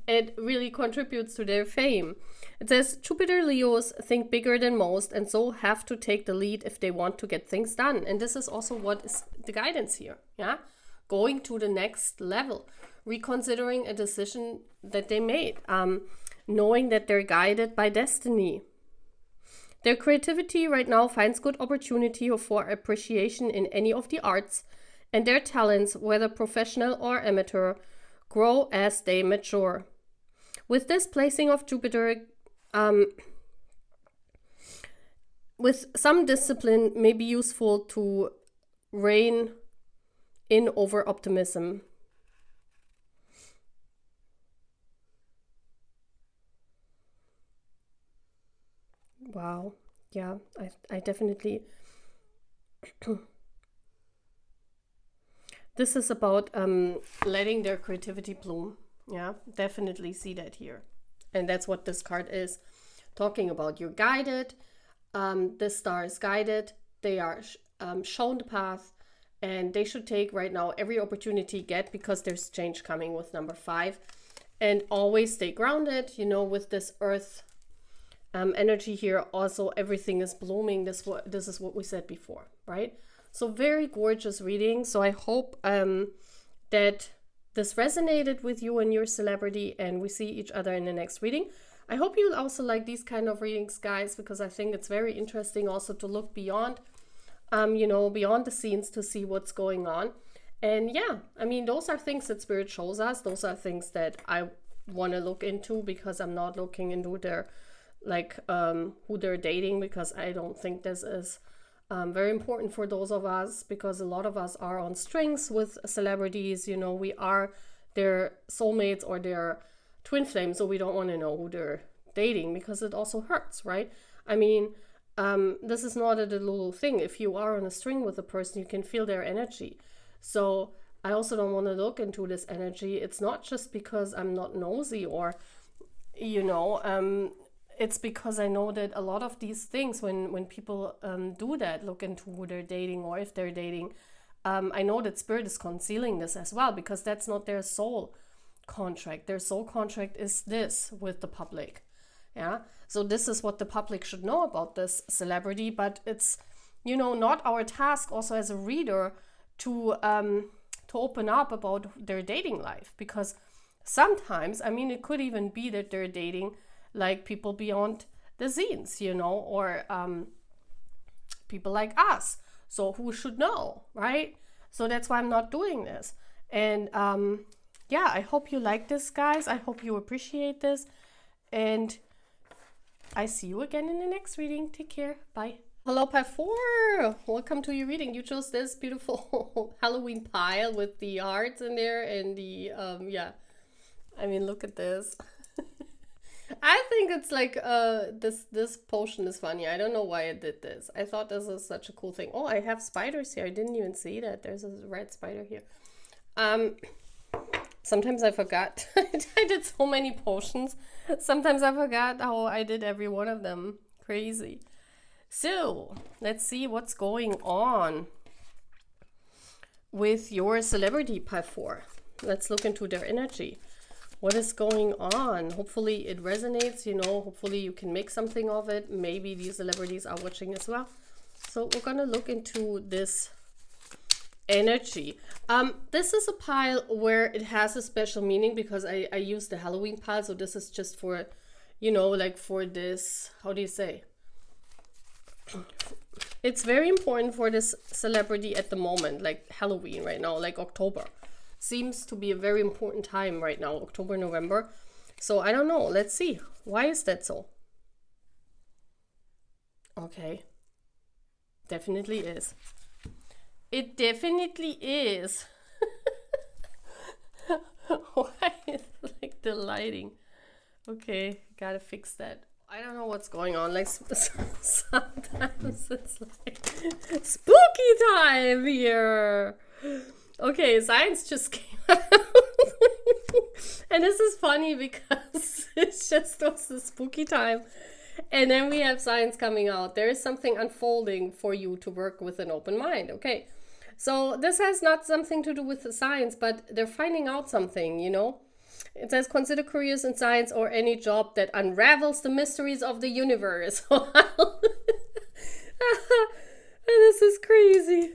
it really contributes to their fame. It says Jupiter Leos think bigger than most and so have to take the lead if they want to get things done. And this is also what is the guidance here. Yeah, going to the next level, reconsidering a decision that they made, knowing that they're guided by destiny. Their creativity right now finds good opportunity for appreciation in any of the arts, and their talents, whether professional or amateur, grow as they mature. With this placing of Jupiter, with some discipline may be useful to rein in over optimism. Wow. Yeah, I definitely... This is about letting their creativity bloom. Yeah, definitely see that here. And that's what this card is talking about. You're guided. The star is guided. They are shown the path. And they should take right now every opportunity get because there's change coming with number 5. And always stay grounded, you know, with this earth energy here. Also, everything is blooming. This is what we said before, right? So very gorgeous reading. So I hope that this resonated with you and your celebrity, and we see each other in the next reading. I hope you also like these kind of readings, guys, because I think it's very interesting also to look beyond, you know, beyond the scenes to see what's going on. And yeah, I mean, those are things that Spirit shows us. Those are things that I want to look into because I'm not looking into their like who they're dating, because I don't think this is very important for those of us, because a lot of us are on strings with celebrities, you know, we are their soulmates or their twin flames, so we don't want to know who they're dating because it also hurts, right? I mean, this is not a little thing. If you are on a string with a person, you can feel their energy. So I also don't want to look into this energy. It's not just because I'm not nosy or, you know, it's because I know that a lot of these things, when people do that, look into who they're dating or if they're dating, I know that Spirit is concealing this as well, because that's not their soul contract. Their soul contract is this with the public. Yeah. So this is what the public should know about this celebrity, but it's, you know, not our task also as a reader to open up about their dating life, because sometimes, I mean, it could even be that they're dating like people beyond the scenes, you know, or people like us. So who should know, right? So that's why I'm not doing this. And yeah, I hope you like this, guys. I hope you appreciate this. And I see you again in the next reading. Take care. Bye. Hello, Pie 4. Welcome to your reading. You chose this beautiful Halloween pile with the hearts in there and the, yeah. I mean, look at this. I think it's like this potion is funny. I don't know why I did this. I thought this was such a cool thing. Oh, I have spiders here. I didn't even see that. There's a red spider here. Um Sometimes I forgot. I did so many potions. Sometimes I forgot how I did every one of them. Crazy. So, let's see what's going on with your celebrity Pie 4. Let's look into their energy. What is going on? Hopefully it resonates, you know, hopefully you can make something of it. Maybe these celebrities are watching as well. So we're gonna look into this energy. This is a pile where it has a special meaning because I used the Halloween pile. So this is just for, you know, like for this, how do you say? It's very important for this celebrity at the moment, like Halloween right now, like October. Seems to be a very important time right now, October, November. So I don't know. Let's see. Why is that so? Okay. Definitely is. It definitely is. Why is like the lighting? Okay, gotta fix that. I don't know what's going on. Like sometimes it's like spooky time here. Okay, science just came out. And this is funny because it's just was the spooky time. And then we have science coming out. There is something unfolding for you to work with an open mind. Okay. So this has not something to do with the science, but they're finding out something, you know? It says, consider careers in science or any job that unravels the mysteries of the universe. This is crazy.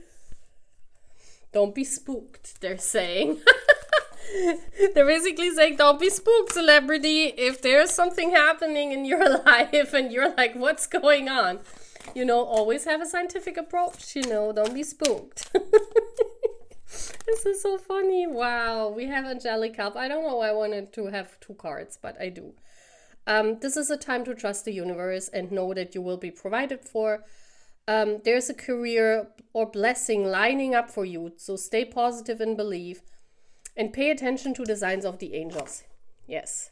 Don't be spooked, they're saying. They're basically saying, don't be spooked, celebrity. If there's something happening in your life and you're like, what's going on? You know, always have a scientific approach, you know, don't be spooked. This is so funny. Wow, we have Angelic Help. I don't know why I wanted to have 2 cards, but I do. This is a time to trust the universe and know that you will be provided for. There's a career or blessing lining up for you, so stay positive and believe. And pay attention to the signs of the angels. Yes.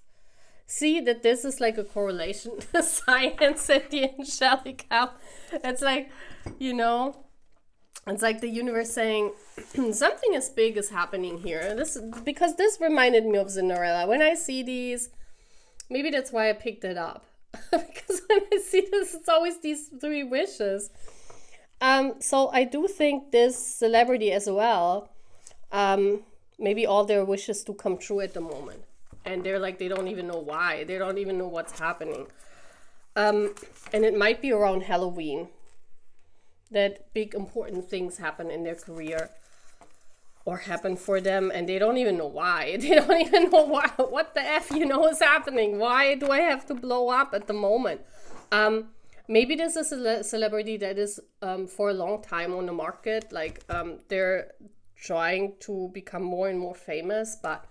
See that this is like a correlation. The science and the angelic help. It's like, you know, it's like the universe saying something as big is happening here. Because this reminded me of Cinderella. When I see these, maybe that's why I picked it up. Because when I see this, it's always these 3 wishes. So I do think this celebrity as well, maybe all their wishes do come true at the moment. And they're like, they don't even know why. They don't even know what's happening. And it might be around Halloween that big important things happen in their career or happen for them. And they don't even know why. They don't even know why. What the F, you know, is happening? Why do I have to blow up at the moment? Maybe this is a celebrity that is for a long time on the market. Like they're trying to become more and more famous, but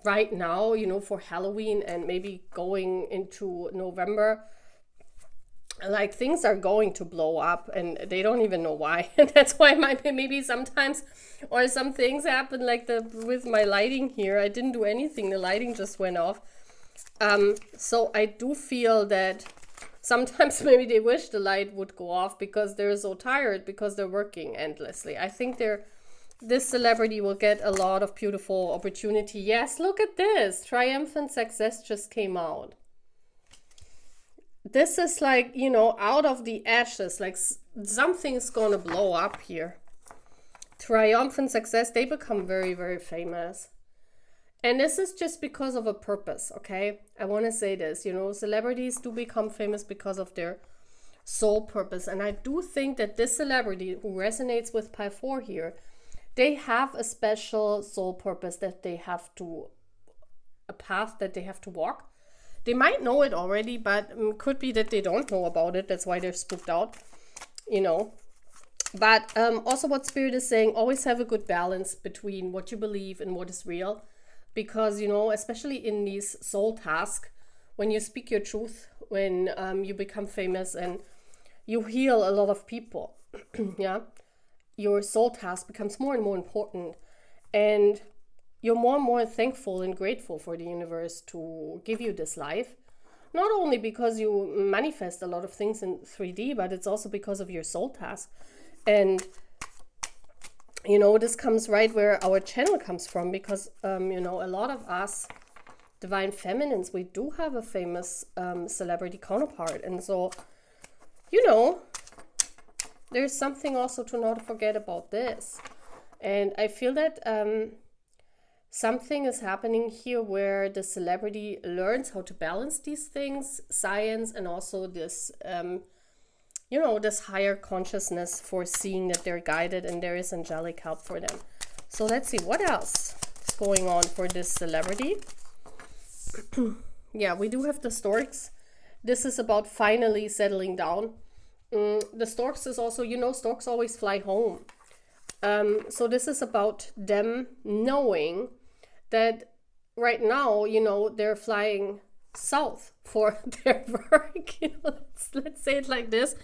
right now, you know, for Halloween and maybe going into November, like things are going to blow up and they don't even know why. And that's why maybe sometimes or some things happen like with my lighting here. I didn't do anything. The lighting just went off. So I do feel that sometimes maybe they wish the light would go off because they're so tired because they're working endlessly. I think this celebrity will get a lot of beautiful opportunity. Yes, look at this. Triumphant success just came out. This is like, you know, out of the ashes, like something's gonna blow up here. Triumphant success, they become very, very famous. And this is just because of a purpose, okay? I want to say this, you know, celebrities do become famous because of their soul purpose. And I do think that this celebrity who resonates with Pie 4 here, they have a special soul purpose that they have to, a path that they have to walk. They might know it already, but could be that they don't know about it. That's why they're spooked out, you know. But also what Spirit is saying, always have a good balance between what you believe and what is real. Because, you know, especially in these soul tasks, when you speak your truth, when you become famous and you heal a lot of people. Yeah, your soul task becomes more and more important, and you're more and more thankful and grateful for the universe to give you this life. Not only because you manifest a lot of things in 3D, but it's also because of your soul task. And this comes right where our channel comes from, because a lot of us divine feminines, we do have a famous celebrity counterpart. And so there's something also to not forget about this. And I feel that something is happening here where the celebrity learns how to balance these things, science, and also this this higher consciousness, for seeing that they're guided and there is angelic help for them. So let's see what else is going on for this celebrity. Yeah, we do have the storks. This is about finally settling down. The storks is also, storks always fly home. So this is about them knowing that right now, they're flying south for their work. Let's say it like this.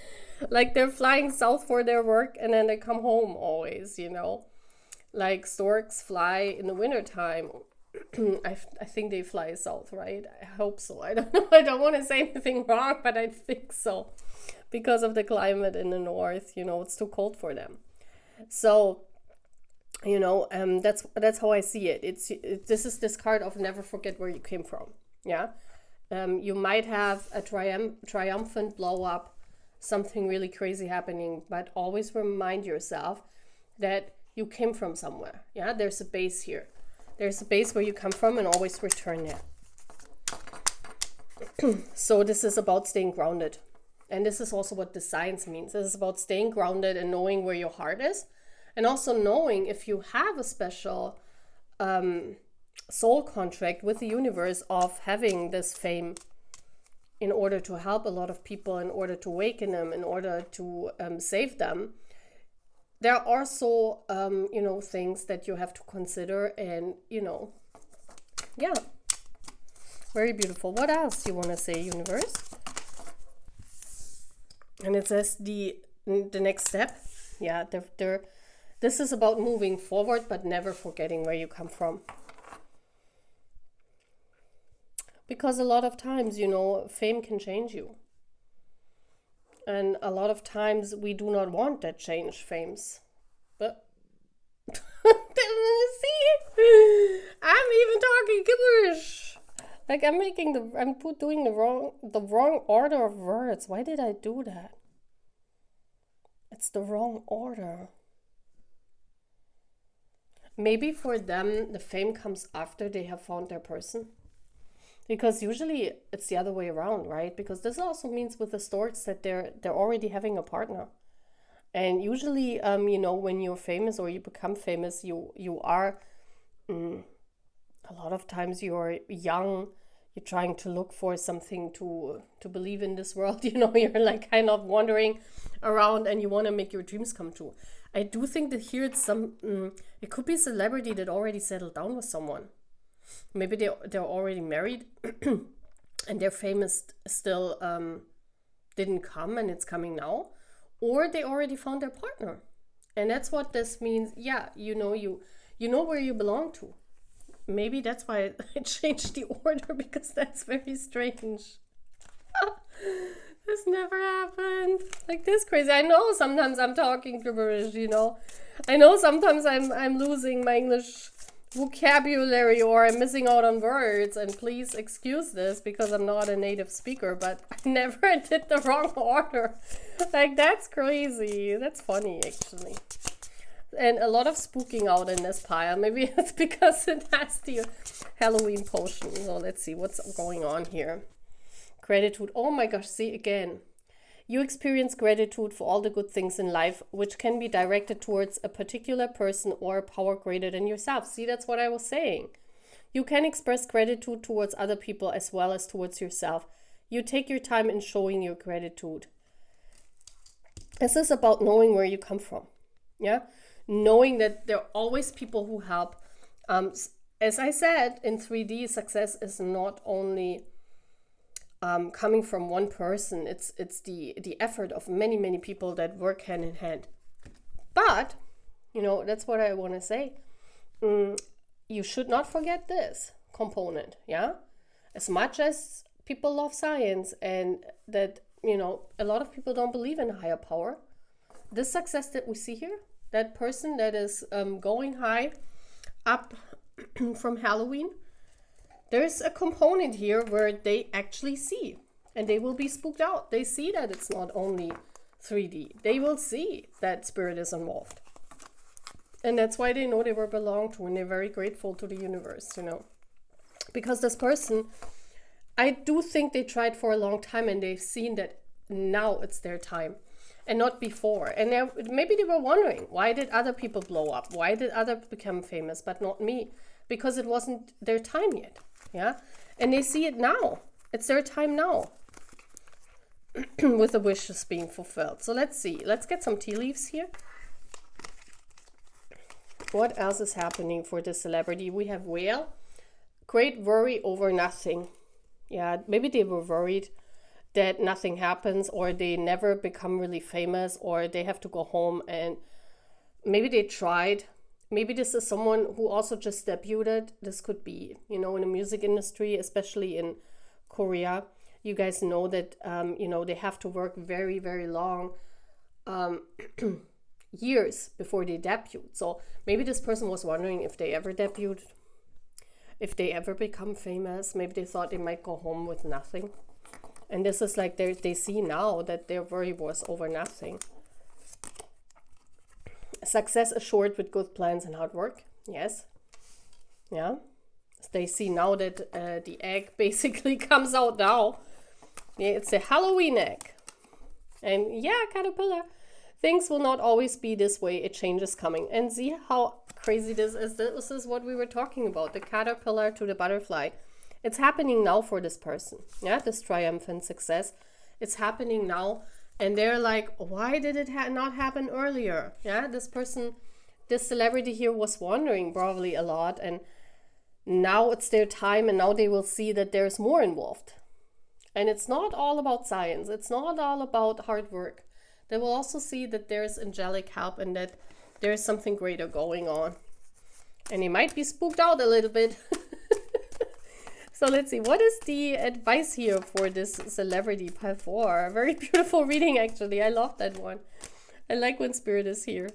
Like they're flying south for their work and then they come home always, Like storks fly in the wintertime. I think they fly south, right? I hope so. I don't know. I don't want to say anything wrong, but I think so. Because of the climate in the north, it's too cold for them. So, that's how I see it. This is this card of never forget where you came from. Yeah. You might have a triumphant blow up, something really crazy happening, but always remind yourself that you came from somewhere. Yeah. There's a base here. There's a base where you come from, and always return there. So this is about staying grounded. And this is also what the science means. This is about staying grounded and knowing where your heart is. And also knowing if you have a special soul contract with the universe of having this fame in order to help a lot of people, in order to awaken them, in order to save them. There are also, things that you have to consider, and, yeah. Very beautiful. What else do you want to say, universe? And it says the next step. Yeah, this is about moving forward, but never forgetting where you come from. Because a lot of times, fame can change you. And a lot of times we do not want that change, fames. But see, I'm even talking gibberish. Like I'm doing the wrong order of words. Why did I do that? It's the wrong order. Maybe for them, the fame comes after they have found their person. Because usually it's the other way around, right? Because this also means with the storks that they're already having a partner. And usually, when you're famous or you become famous, you are, a lot of times you're young, you're trying to look for something to believe in this world, you're like kind of wandering around and you want to make your dreams come true. I do think that here it's it could be a celebrity that already settled down with someone. Maybe they're already married and their fame is still didn't come and it's coming now. Or they already found their partner. And that's what this means. Yeah, you know where you belong to. Maybe that's why I changed the order, because that's very strange. This never happened. Like this crazy. I know sometimes I'm talking gibberish, I know sometimes I'm losing my English vocabulary or I'm missing out on words, and please excuse this because I'm not a native speaker, but I never did the wrong order. Like that's crazy. That's funny actually. And a lot of spooking out in this pile. Maybe it's because it has the Halloween potion. So let's see what's going on here. Gratitude. Oh my gosh, see again. You experience gratitude for all the good things in life, which can be directed towards a particular person or a power greater than yourself. See, that's what I was saying. You can express gratitude towards other people as well as towards yourself. You take your time in showing your gratitude. This is about knowing where you come from. Yeah? Knowing that there are always people who help. As I said, in 3D, success is not only coming from one person. It's the effort of many people that work hand in hand. But that's what I want to say. You should not forget this component. Yeah, as much as people love science and that a lot of people don't believe in higher power, this success that we see here, that person that is going high up from Halloween, there's a component here where they actually see, and they will be spooked out. They see that it's not only 3D. They will see that spirit is involved. And that's why they know they were belonged to, and they're very grateful to the universe, Because this person, I do think they tried for a long time, and they've seen that now it's their time and not before. And maybe they were wondering, why did other people blow up? Why did others become famous, but not me? Because it wasn't their time yet. Yeah, and they see it now. It's their time now. With the wishes being fulfilled. So let's see. Let's get some tea leaves here. What else is happening for this celebrity? We have Whale. Great worry over nothing. Yeah, maybe they were worried that nothing happens, or they never become really famous, or they have to go home, and maybe they tried. Maybe this is someone who also just debuted. This could be, in the music industry, especially in Korea. You guys know that, they have to work very, very long years before they debut. So maybe this person was wondering if they ever debuted, if they ever become famous. Maybe they thought they might go home with nothing. And this is like they see now that their worry was over nothing. Success assured with good plans and hard work. Yes. Yeah. They see now that the egg basically comes out now. Yeah, it's a Halloween egg. And yeah, caterpillar. Things will not always be this way. A change is coming. And see how crazy this is. This is what we were talking about. The caterpillar to the butterfly. It's happening now for this person. Yeah, this triumphant success. It's happening now. And they're like, why did it not happen earlier? Yeah, this person, this celebrity here was wondering probably a lot. And now it's their time, and now they will see that there's more involved. And it's not all about science. It's not all about hard work. They will also see that there's angelic help and that there's something greater going on. And they might be spooked out a little bit. So let's see, what is the advice here for this celebrity, Pile 4? A very beautiful reading, actually. I love that one. I like when Spirit is here.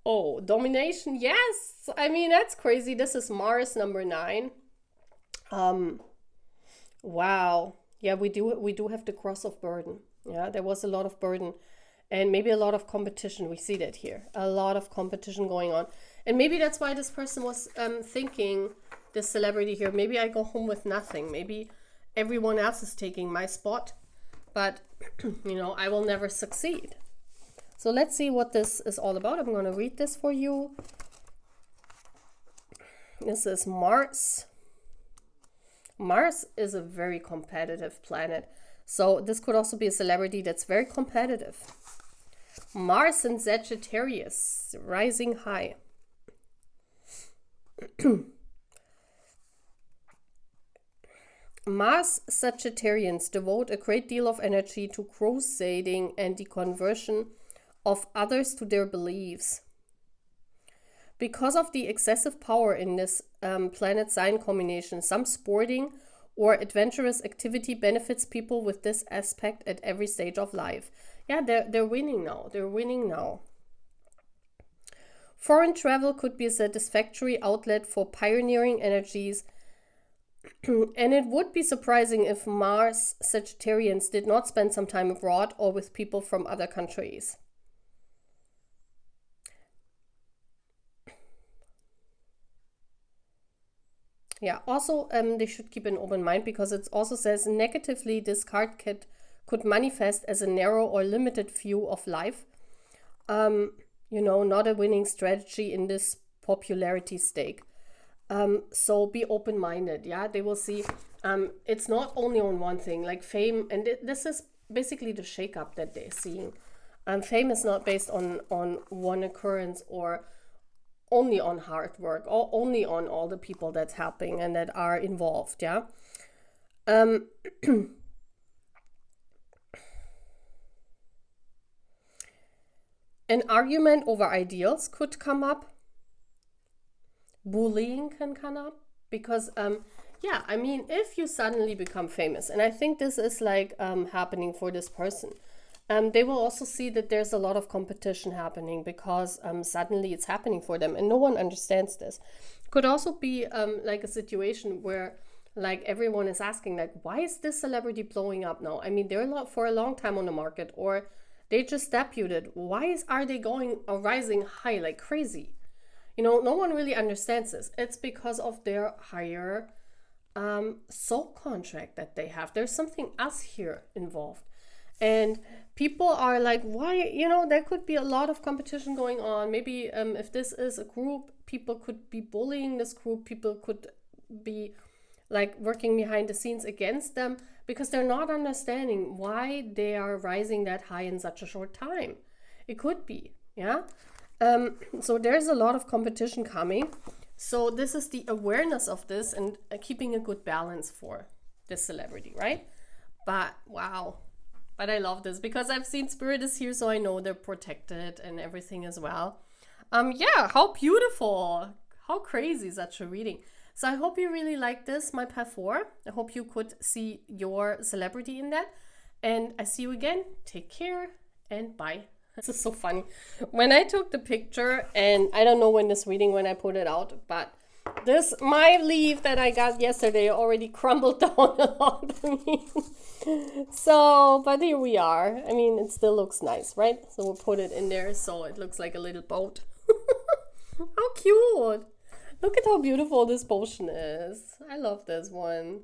Oh, domination. Yes. I mean, that's crazy. This is Mars number 9. Wow. Yeah, we do have the cross of burden. Yeah, there was a lot of burden and maybe a lot of competition. We see that here. A lot of competition going on. And maybe that's why this person was thinking, this celebrity here, maybe I go home with nothing. Maybe everyone else is taking my spot, but I will never succeed. So let's see what this is all about. I'm going to read this for you. This is Mars. Mars is a very competitive planet. So this could also be a celebrity that's very competitive. Mars in Sagittarius, rising high. Mars Sagittarians devote a great deal of energy to crusading and the conversion of others to their beliefs. Because of the excessive power in this planet sign combination, some sporting or adventurous activity benefits people with this aspect at every stage of life. Yeah, they're winning now. They're winning now. Foreign travel could be a satisfactory outlet for pioneering energies. And it would be surprising if Mars Sagittarians did not spend some time abroad or with people from other countries. Yeah, also they should keep an open mind, because it also says negatively this card could manifest as a narrow or limited view of life. Not a winning strategy in this popularity stake. So be open-minded. Yeah, they will see it's not only on one thing, like fame, and this is basically the shakeup that they're seeing. Fame is not based on one occurrence or only on hard work or only on all the people that's helping and that are involved. Yeah. An argument over ideals could come up. Bullying can come up because, yeah, I mean, if you suddenly become famous, and I think this is like happening for this person, they will also see that there's a lot of competition happening because suddenly it's happening for them and no one understands this. Could also be like a situation where like everyone is asking like, why is this celebrity blowing up now? I mean, they're for a long time on the market, or they just debuted. Why are they going rising high like crazy? You know, no one really understands this. It's because of their higher soul contract that they have. There's something else here involved. And people are like, why? You know, there could be a lot of competition going on. Maybe if this is a group, people could be bullying this group. People could be like working behind the scenes against them because they're not understanding why they are rising that high in such a short time. It could be, yeah. So there's a lot of competition coming. So this is the awareness of this and keeping a good balance for this celebrity, right? But wow. But I love this because I've seen Spirit is here, so I know they're protected and everything as well. Yeah, how beautiful. How crazy such a reading. So I hope you really like this, my path 4. I hope you could see your celebrity in that. And I see you again. Take care and bye. This is so funny. When I took the picture, and I don't know when I put it out, but my leaf that I got yesterday already crumbled down a lot. I mean, so, but here we are. I mean, it still looks nice, right? So we'll put it in there so it looks like a little boat. How cute. Look at how beautiful this potion is. I love this one.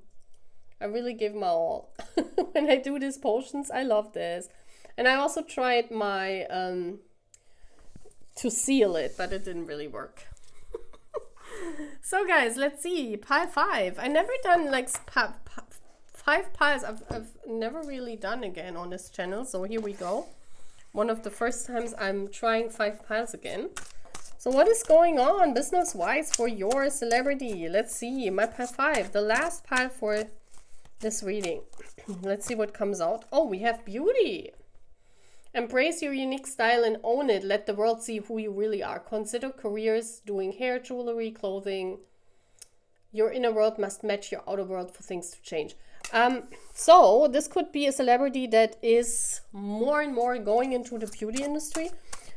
I really give my all. When I do these potions, I love this. And I also tried my, to seal it, but it didn't really work. So guys, let's see, pile 5. I never done like 5 piles. I've never really done again on this channel. So here we go. One of the first times I'm trying 5 piles again. So what is going on business-wise for your celebrity? Let's see, my pile 5, the last pile for this reading. Let's see what comes out. Oh, we have beauty. Embrace your unique style and own it. Let the world see who you really are. Consider careers, doing hair, jewelry, clothing. Your inner world must match your outer world for things to change. So this could be a celebrity that is more and more going into the beauty industry.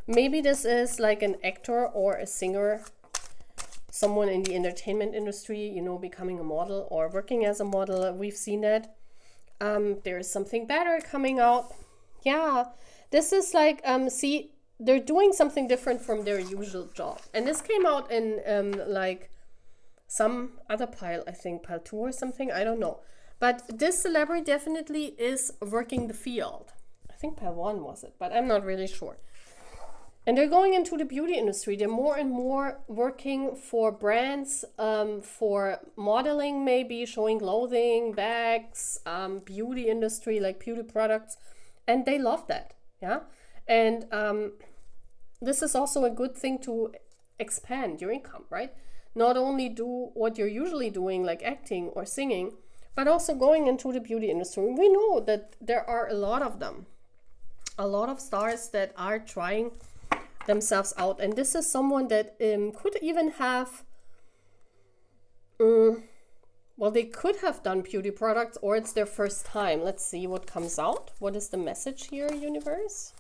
Maybe this is like an actor or a singer, someone in the entertainment industry, you know, becoming a model or working as a model. We've seen that. There is something better coming out. Yeah, this is like, see, they're doing something different from their usual job. And this came out in like some other pile, I think pile 2 or something, I don't know. But this celebrity definitely is working the field. I think pile 1 was it, but I'm not really sure. And they're going into the beauty industry. They're more and more working for brands, for modeling maybe, showing clothing, bags, beauty industry, like beauty products. And they love that, yeah? And this is also a good thing to expand your income, right? Not only do what you're usually doing, like acting or singing, but also going into the beauty industry. We know that there are a lot of them. A lot of stars that are trying themselves out, and this is someone that could even have well, they could have done beauty products, or it's their first time. Let's see what comes out. What is the message here, universe?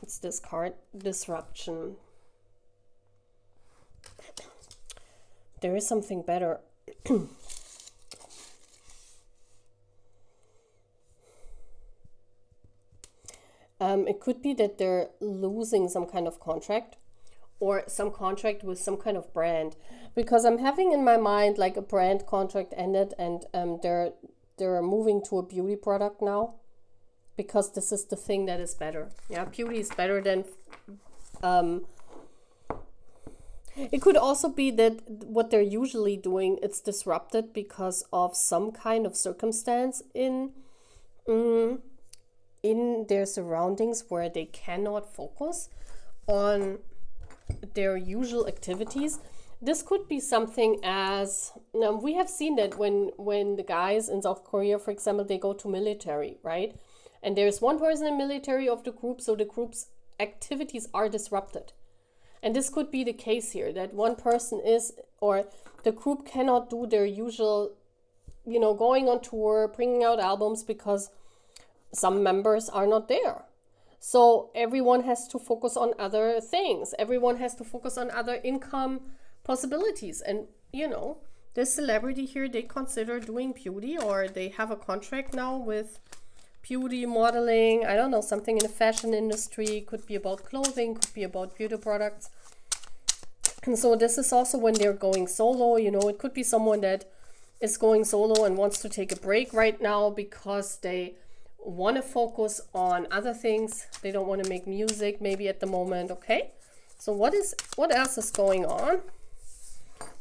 It's this card, disruption. There is something better. It could be that they're losing some kind of contract or some contract with some kind of brand, because I'm having in my mind like a brand contract ended and they're moving to a beauty product now, because this is the thing that is better. Yeah, beauty is better than it could also be that what they're usually doing, it's disrupted because of some kind of circumstance in their surroundings where they cannot focus on their usual activities. This could be something as, we have seen that when the guys in South Korea, for example, they go to military, right? And there's one person in military of the group, so the groups activities are disrupted. And this could be the case here, that one person is, or the group cannot do their usual, going on tour, bringing out albums because some members are not there. So everyone has to focus on other things. Everyone has to focus on other income possibilities. And, this celebrity here, they consider doing beauty, or they have a contract now with beauty, modeling, I don't know, something in the fashion industry. Could be about clothing, could be about beauty products. And so this is also when they're going solo. It could be someone that is going solo and wants to take a break right now because they want to focus on other things. They don't want to make music maybe at the moment. Okay, so what else is going on?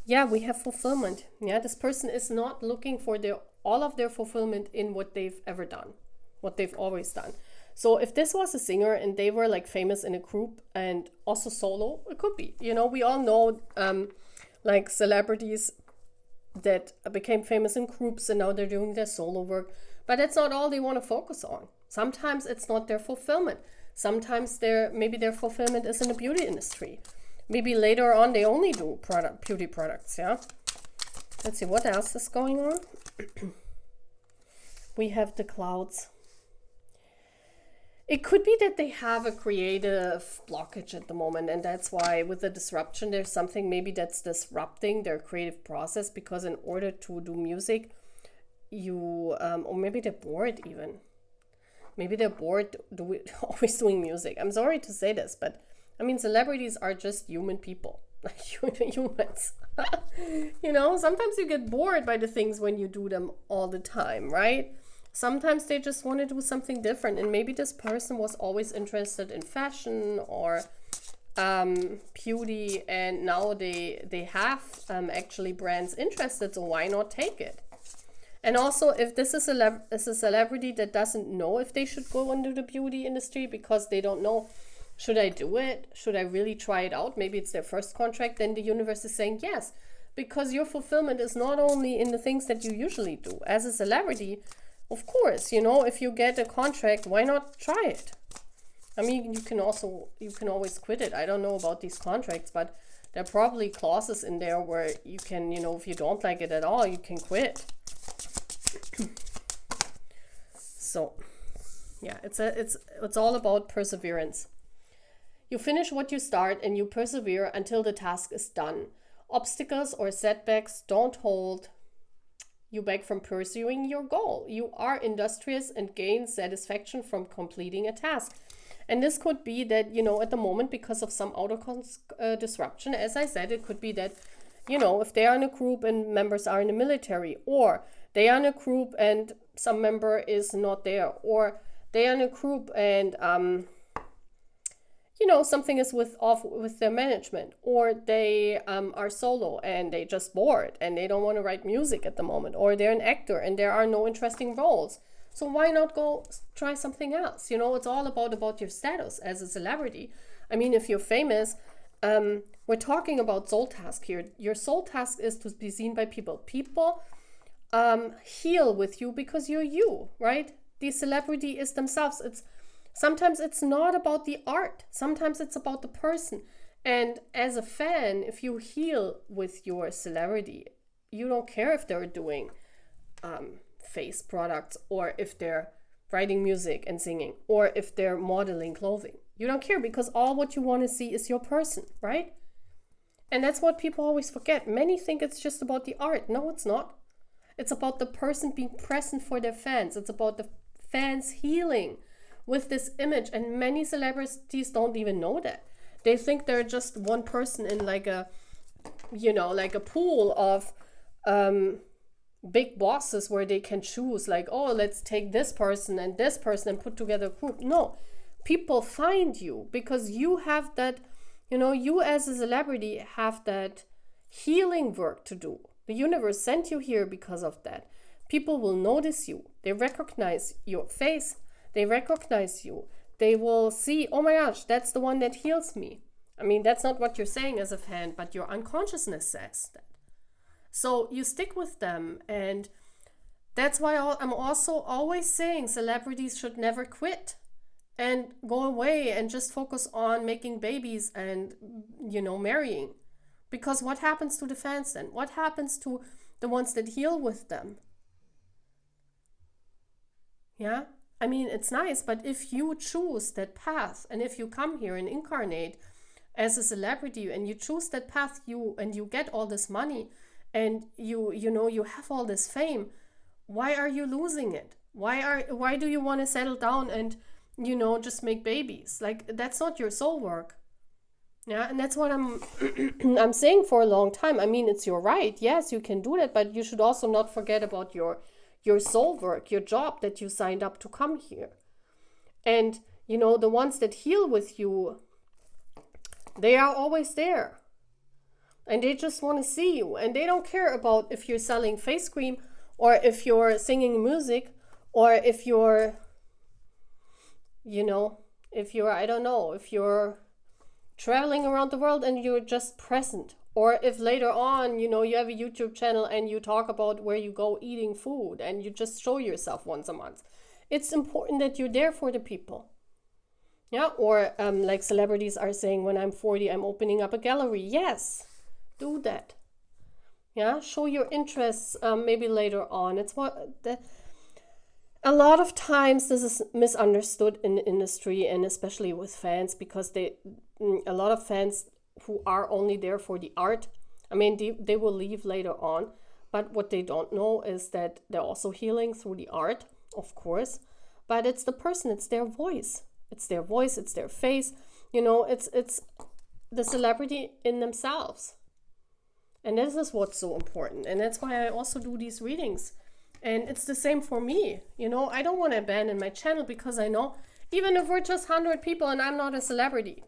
Yeah, we have fulfillment. Yeah, this person is not looking for all of their fulfillment in what they've ever done, what they've always done. So if this was a singer and they were like famous in a group and also solo, it could be. We all know like celebrities that became famous in groups and now they're doing their solo work. But that's not all they want to focus on. Sometimes it's not their fulfillment. Sometimes maybe their fulfillment is in the beauty industry. Maybe later on they only do beauty products, yeah? Let's see, what else is going on? We have the clouds. It could be that they have a creative blockage at the moment, and that's why with the disruption, there's something maybe that's disrupting their creative process, because in order to do music, or maybe they're bored even. Maybe they're bored always doing music. I'm sorry to say this, but celebrities are just human people, humans. Sometimes you get bored by the things when you do them all the time, right? Sometimes they just want to do something different. And maybe this person was always interested in fashion or beauty, and now they have actually brands interested, so why not take it? And also, if this is a celebrity that doesn't know if they should go into the beauty industry because they don't know, should I do it? Should I really try it out? Maybe it's their first contract. Then the universe is saying yes, because your fulfillment is not only in the things that you usually do. As a celebrity, of course, if you get a contract, why not try it? You can always quit it. I don't know about these contracts, but there are probably clauses in there where you can, if you don't like it at all, you can quit. So, yeah, it's all about perseverance. You finish what you start and you persevere until the task is done. Obstacles or setbacks don't hold you back from pursuing your goal. You are industrious and gain satisfaction from completing a task. And this could be that, at the moment, because of some outer disruption, as I said, it could be that, if they are in a group and members are in the military, or they are in a group and some member is not there, or they are in a group and, something is off with their management, or they are solo and they just bored and they don't want to write music at the moment, or they're an actor and there are no interesting roles. So why not go try something else? It's all about your status as a celebrity. If you're famous, we're talking about soul task here. Your soul task is to be seen by people. People heal with you because you're you, right? The celebrity is themselves. Sometimes it's not about the art. Sometimes it's about the person. And as a fan, if you heal with your celebrity, you don't care if they're doing face products, or if they're writing music and singing, or if they're modeling clothing. You don't care, because all what you want to see is your person, right? And that's what people always forget. Many think it's just about the art. No, it's not. It's about the person being present for their fans. It's about the fans healing with this image. And many celebrities don't even know that. They think they're just one person in like a pool of big bosses where they can choose, like, oh, let's take this person and put together a group. No, people find you because you have that, you as a celebrity have that healing work to do. The universe sent you here because of that. People will notice you. They recognize your face. They recognize you. They will see, oh my gosh, that's the one that heals me. That's not what you're saying as a fan, but your unconsciousness says that. So you stick with them. And that's why I'm also always saying celebrities should never quit. and go away and just focus on making babies and, marrying. Because what happens to the fans then? What happens to the ones that heal with them? Yeah? I mean, it's nice, but if you choose that path and if you come here and incarnate as a celebrity and you choose that path, you get all this money and you have all this fame, why are you losing it? Why do you want to settle down and just make babies? Like, that's not your soul work. Yeah, and that's what I'm I'm saying for a long time. I mean, it's your right. Yes, you can do that, but you should also not forget about your soul work, your job that you signed up to come here. And the ones that heal with you, they are always there. And they just want to see you. And they don't care about if you're selling face cream or if you're singing music or if you're, I don't know, if you're traveling around the world and you're just present. Or if later on, you have a YouTube channel and you talk about where you go eating food and you just show yourself once a month. It's important that you're there for the people. Yeah, or like celebrities are saying, when I'm 40, I'm opening up a gallery. Yes, do that. Yeah, show your interests maybe later on. It's a lot of times this is misunderstood in the industry and especially with fans, because a lot of fans who are only there for the art, I mean, they will leave later on, but what they don't know is that they're also healing through the art, of course, but it's the person, it's their voice. It's their voice, it's their face, it's the celebrity in themselves. And this is what's so important. And that's why I also do these readings. And it's the same for me. I don't want to abandon my channel, because I know even if we're just 100 people and I'm not a celebrity,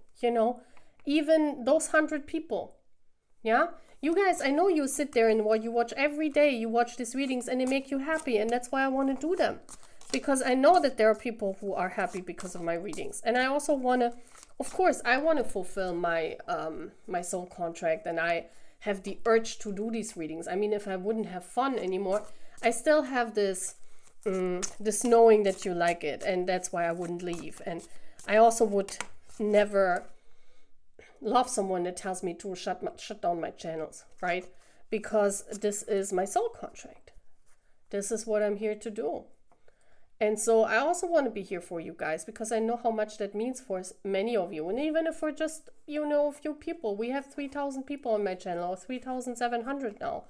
even those 100 people, yeah, you guys, I know you sit there and you watch every day, you watch these readings and they make you happy. And that's why I want to do them, because I know that there are people who are happy because of my readings. And I also want to, of course, I want to fulfill my my soul contract, and I have the urge to do these readings. I mean, if I wouldn't have fun anymore, I still have this this knowing that you like it, and that's why I wouldn't leave. And I also would never love someone that tells me to shut down my channels, right? Because this is my soul contract. This is what I'm here to do. And so I also want to be here for you guys, because I know how much that means for many of you. And even if we're just, a few people, we have 3,000 people on my channel, or 3,700 now.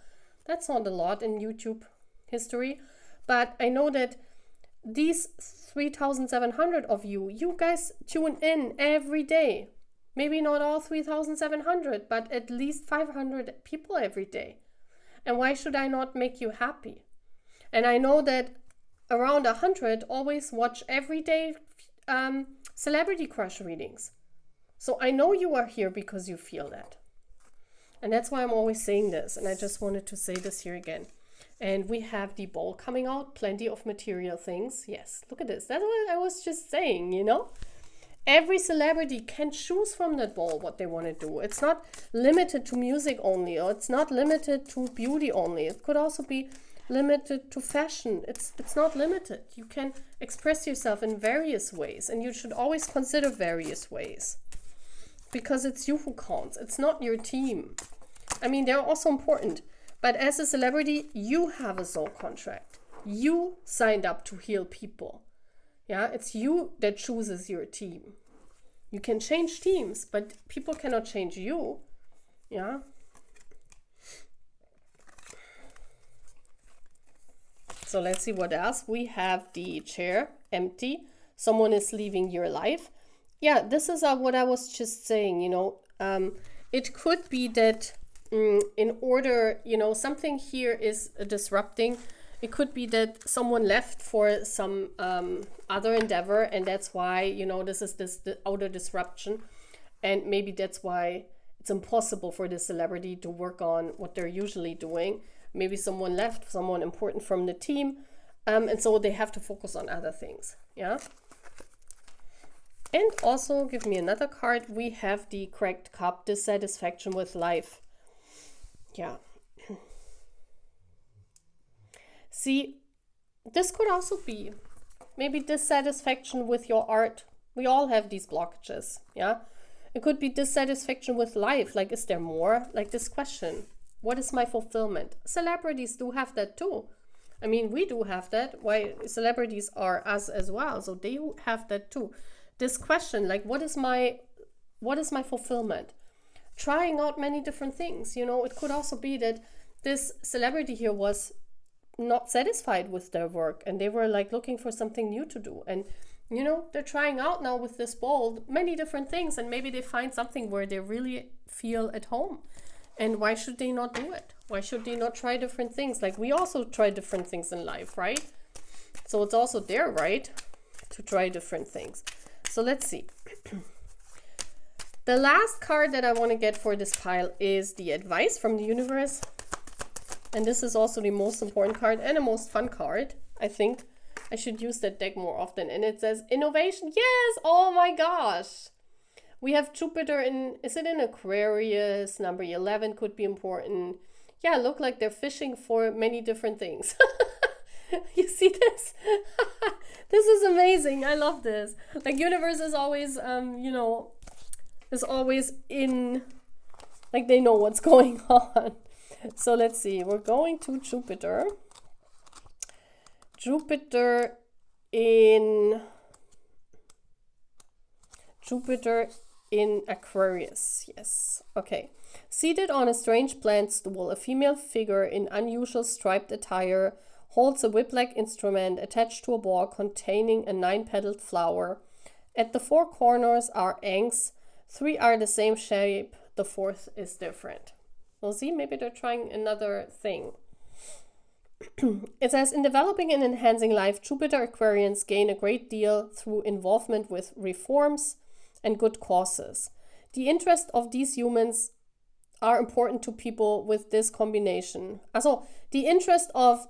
That's not a lot in YouTube history. But I know that these 3,700 of you guys tune in every day. Maybe not all 3,700, but at least 500 people every day. And why should I not make you happy? And I know that around 100 always watch everyday celebrity crush readings. So I know you are here because you feel that. And that's why I'm always saying this. And I just wanted to say this here again. And we have the bowl coming out, plenty of material things. Yes, look at this. That's what I was just saying, Every celebrity can choose from that bowl what they want to do. It's not limited to music only, or it's not limited to beauty only. It could also be limited to fashion. It's not limited. You can express yourself in various ways, and you should always consider various ways, because it's you who counts. It's not your team. I mean, they're also important, but as a celebrity, you have a soul contract. You signed up to heal people. Yeah, it's you that chooses your team. You can change teams, but people cannot change you. Yeah. So let's see what else. We have the chair empty. Someone is leaving your life. Yeah, this is what I was just saying, it could be that in order, something here is disrupting. It could be that someone left for some other endeavor, and that's why, this is the outer disruption. And maybe that's why it's impossible for the celebrity to work on what they're usually doing. Maybe someone left, someone important from the team, and so they have to focus on other things. Yeah. And also, give me another card. We have the cracked cup, dissatisfaction with life. Yeah. See, this could also be maybe dissatisfaction with your art, We all have these blockages, yeah? It could be dissatisfaction with life, like is there more? Like this question, what is my fulfillment? Celebrities do have that too. I mean, we do have that. Why celebrities are us as well, so they have that too. This question, like what is my fulfillment? Trying out many different things, you know. It could also be that this celebrity here was not satisfied with their work and they were like looking for something new to do, and you know, they're trying out now with this bowl many different things, and maybe they find something where they really feel at home. And why should they not do it? Why should they not try different things? Like we also try different things in life, right? So it's also their right to try different things. So let's see. The last card that I want to get for this pile is the advice from the universe. And this is also the most important card and the most fun card. I think I should use that deck more often. And it says innovation. Yes! Oh my gosh! We have Jupiter in, is it in Aquarius? Number 11 could be important. Yeah, look like they're fishing for many different things. You see this? This is amazing. I love this. Like universe is always, you know, is always in, like they know what's going on. So let's see. We're going to Jupiter. Jupiter in Aquarius. Yes. Okay. Seated on a strange plant stool, a female figure in unusual striped attire holds a whip-like instrument attached to a ball containing a 9-petaled flower. At the 4 corners are ankhs. 3 are the same shape. The 4th is different. We'll see. Maybe they're trying another thing. It says, in developing and enhancing life, Jupiter Aquarians gain a great deal through involvement with reforms and good causes. The interest of these humans are important to people with this combination. Also, the interest of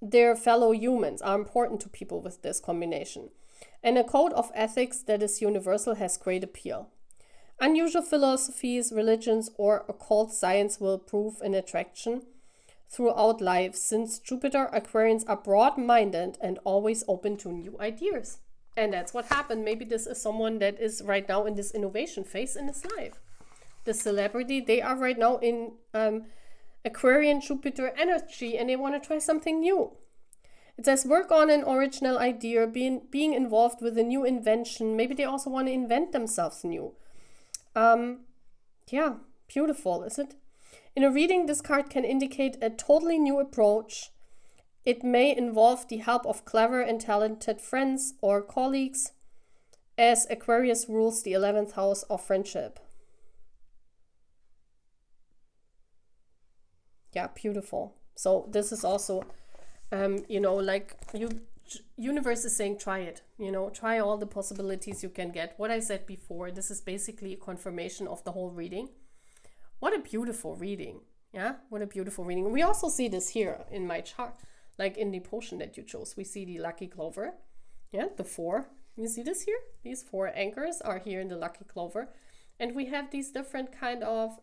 their fellow humans are important to people with this combination. And a code of ethics that is universal has great appeal. Unusual philosophies, religions, or occult science will prove an attraction throughout life, since Jupiter Aquarians are broad-minded and always open to new ideas. And that's what happened. Maybe this is someone that is right now in this innovation phase in his life. The celebrity, they are right now in Aquarian Jupiter energy and they want to try something new. It says work on an original idea, being involved with a new invention. Maybe they also want to invent themselves new. Yeah, beautiful, is it? In a reading, this card can indicate a totally new approach. It may involve the help of clever and talented friends or colleagues, as Aquarius rules the 11th house of friendship. Yeah, beautiful. So this is also, you know, like universe is saying, try it, you know, try all the possibilities you can get. What I said before, this is basically a confirmation of the whole reading. What a beautiful reading. Yeah, what a beautiful reading. We also see this here in my chart, like in the potion that you chose. We see the lucky clover. Yeah, the 4. You see this here? These 4 anchors are here in the lucky clover. And we have these different kind of,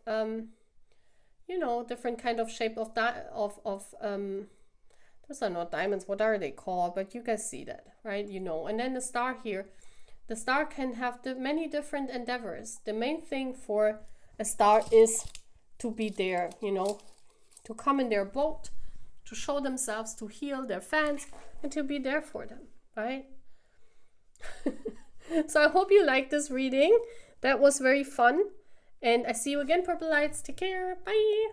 you know, different kind of shape of those are not diamonds. What are they called? But you guys see that, right? You know. And then the star here. The star can have many different endeavors. The main thing for a star is to be there, you know, to come in their boat, to show themselves, to heal their fans, and to be there for them, right? So I hope you liked this reading. That was very fun. And I see you again, Purple Lights. Take care. Bye.